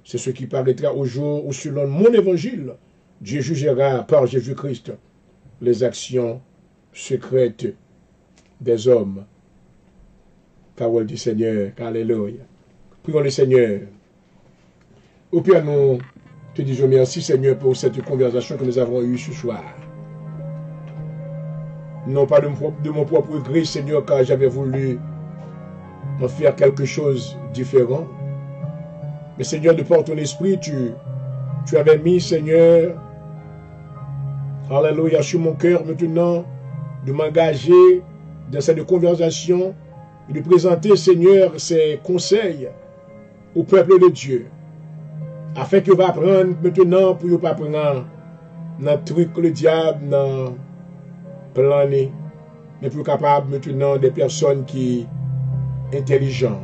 C'est ce qui paraîtra au jour où, selon mon évangile, Dieu jugera par Jésus-Christ les actions secrètes des hommes. Parole du Seigneur. Alléluia. Prions le Seigneur. Au Père, nous te disons merci, Seigneur, pour cette conversation que nous avons eue ce soir. Non pas de mon propre gré, Seigneur, car j'avais voulu en faire quelque chose de différent. Mais Seigneur, de par ton esprit, tu avais mis, Seigneur, alléluia, sur mon cœur maintenant, de m'engager dans cette conversation et de présenter, Seigneur, ces conseils au peuple de Dieu. Afin que va apprendre maintenant pour ne pas prendre dans truc le diable, dans planer, mais pour capable maintenant des personnes qui intelligentes.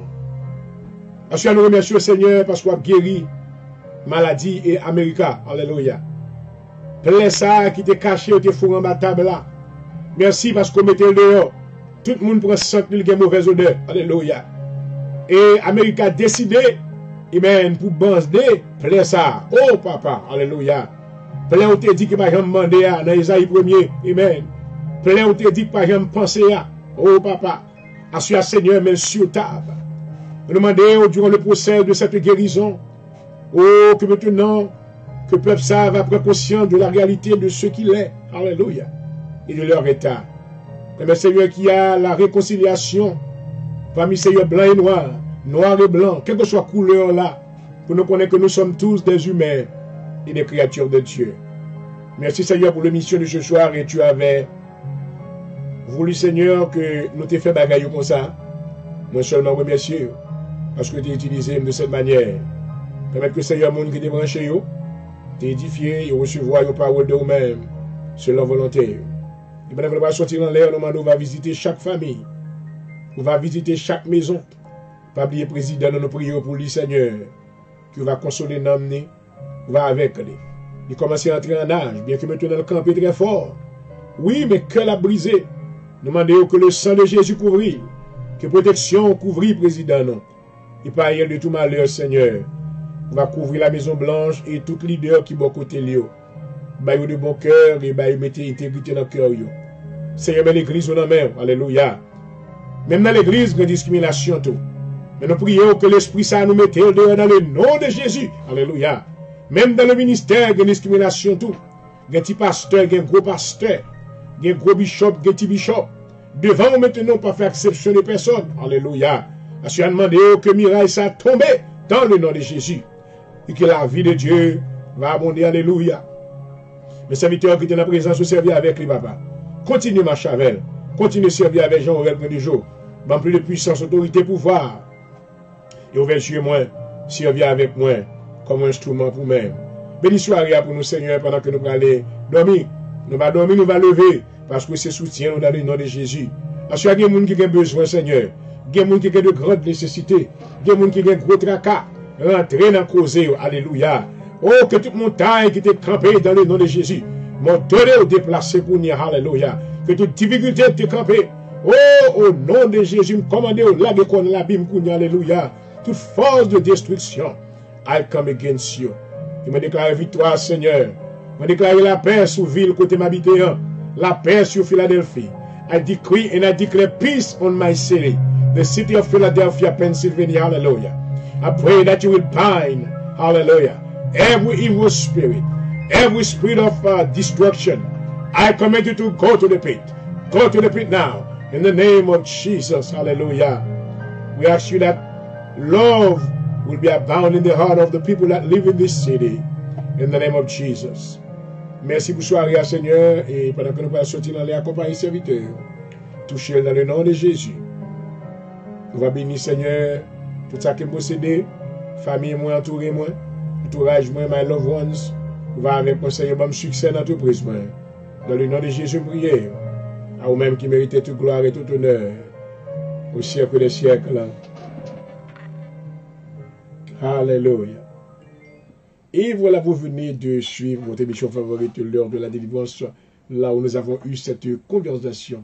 Ensuite, nous remercions le Seigneur parce qu'on a guéri maladie et Amérique. Alléluia. Plein ça qui était caché, qui était fourré en bas table là. Merci parce qu'on mettait le dehors. Tout le monde prend 100 000 qui ont mauvaise odeur. Alléluia. Et Amérique a décidé, amen, pour bander plein ça. Oh papa, alléluia. Plein on te dit que pas jamais demander dans Isaïe 1er, amen. Plein on te dit que pas jamais penser à. Oh papa, assure Seigneur, mais sur table. Nous demandons durant le procès de cette guérison, oh que maintenant, que le peuple ça va prendre conscience de la réalité de ce qu'il est. Alléluia. Et de leur état. Mais Seigneur qui a la réconciliation parmi Seigneur blanc et noir, noir et blanc, quelle que soit la couleur là, pour nous connaître que nous sommes tous des humains et des créatures de Dieu. Merci Seigneur pour l'émission de ce soir et tu avais voulu Seigneur que nous t'aies fait bagaille comme ça. Moi seulement remercier parce que tu as utilisé de cette manière. Permettre que Seigneur, monde qui est branché, t'édifier et recevoir les paroles de vous-même selon volonté. Et bien, on va sortir en l'air, on va visiter chaque famille. On va visiter chaque maison. Pas oublier président, nous prions pour lui, Seigneur, qui va consoler l'âme, va avec lui. Il commence à entrer en âge, bien que maintenant le camp est très fort. Oui, mais que l'a brisé. Nous demandons que le sang de Jésus couvre, que protection couvre le président. Non. Et par ailleurs de tout malheur, Seigneur, on va couvrir la Maison Blanche et tout leader qui est à côté de lui. Baillez de bon cœur et baillez mettez intégrité dans le cœur. Seigneur, mais l'église on en main. Alléluia. Même dans l'église, il y a discrimination. Tout. Mais nous prions que l'Esprit ça nous mette dehors dans le nom de Jésus. Alléluia. Même dans le ministère, il y a discrimination. Tout. Il y a un petit pasteur, il y a un gros pasteur, il y a un gros bishop, il y a un petit bishop. Devant nous maintenant, pas faire exception de personne. Alléluia. Parce qu'on a demandé que miraille ça tombe dans le nom de Jésus. Et que la vie de Dieu va abonder. Alléluia. Mes serviteurs qui étaient dans la présence, se servir avec les papas. Continue ma chavel. Continue à servir avec Jean-Aurel près du jour. Dans plus de puissance, autorité, pouvoir. Et ouvert sur moi, servir avec moi comme un instrument pour moi. Béni soirée pour nous, Seigneur, pendant que nous allons dormir. Nous allons dormir, nous allons lever. Parce que c'est soutien dans le nom de Jésus. Parce qu'il y a des gens qui ont besoin, Seigneur. Il y a des gens qui ont de grandes nécessités. Il y a des gens qui ont de gros tracas. Rentrer dans le causé. Alléluia. Oh, que toute montagne qui était campée dans le nom de Jésus. Mon donné au déplacé pour nous. Alléluia. Que toute difficulté était campée. Oh, au nom de Jésus, me commandez au lac qu'on l'abîme pour nous. Alléluia. Toute force de destruction. I come against you. Il m'a déclaré victoire, Seigneur. Il m'a déclaré la paix sur ville côté m'habiter. La paix sur Philadelphie. I decree and I declare peace on my city. The city of Philadelphia, Pennsylvania. Hallelujah. I pray that you will bind. Hallelujah. Every evil spirit. Every spirit of destruction. I command you to go to the pit. Go to the pit now. In the name of Jesus. Hallelujah. We ask you that love will be abound in the heart of the people that live in this city. In the name of Jesus. Merci pour soirée, Seigneur. Et pendant que nous allons sortir dans les accompagner serviteurs, toucher dans le nom de Jésus. Nous va bénir, Seigneur, tout ça qui est possédé, famille, moi, entouré, moi, entourage, moi, my loved ones. Nous va avec moi, Seigneur, bon succès dans l'entreprise, moi. Dans le nom de Jésus, prière. À vous-même qui méritez toute gloire et tout honneur. Au siècle des siècles. Alléluia. Et voilà, vous venez de suivre votre émission favorite, l'heure de la délivrance, là où nous avons eu cette conversation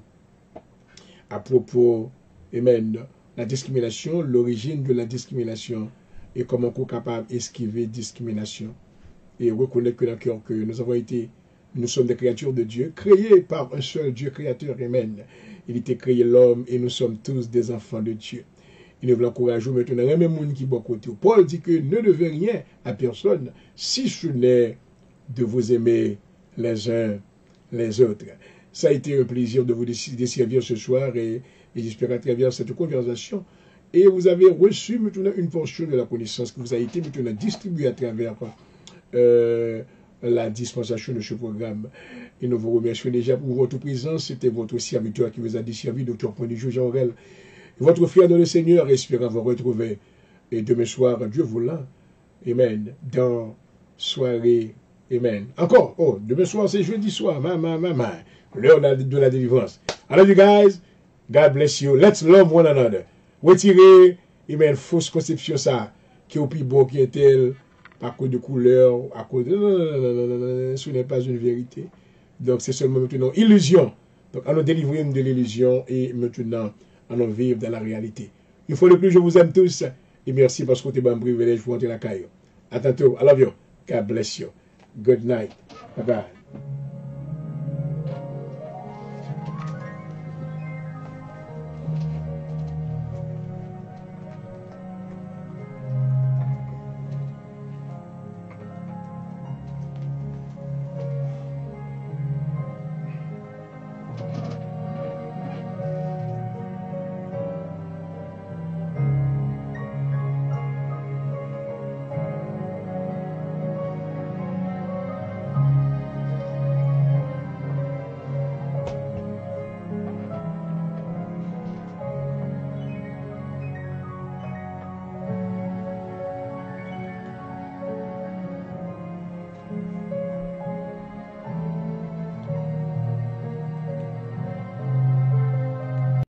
à propos, amen, la discrimination, l'origine de la discrimination et comment on est capable d'esquiver discrimination et reconnaître que dans le cœur que nous avons été, nous sommes des créatures de Dieu, créées par un seul Dieu créateur, amen. Il était créé l'homme et nous sommes tous des enfants de Dieu. Il nous veut encourager maintenant, même les gens qui sont à côté. Paul dit que ne devez rien à personne si ce n'est de vous aimer les uns les autres. Ça a été un plaisir de vous desservir ce soir et j'espère à travers cette conversation. Et vous avez reçu maintenant une portion de la connaissance qui vous a été maintenant distribuée à travers la dispensation de ce programme. Et nous vous remercions déjà pour votre présence. C'était votre serviteur qui vous a desservi, Dr. Jean-Aurel. Votre frère dans le Seigneur, espérant vous retrouver. Et demain soir, Dieu voulant, amen, dans soirée, amen. Encore, oh, demain soir, c'est jeudi soir, l'heure de la délivrance. I love you guys. God bless you. Let's love one another. Retirez Il met une fausse conception ça, qui est au plus beau, qui est tel, à cause de couleur, à cause de... Non, ce n'est pas une vérité. Donc c'est seulement maintenant illusion. Donc on nous délivre de l'illusion et maintenant on nous vivre dans la réalité. Une fois de plus, je vous aime tous et merci parce que vous êtes un privilège pour entrer la caille. À tantôt. I love you. God bless you. Good night. Bye bye.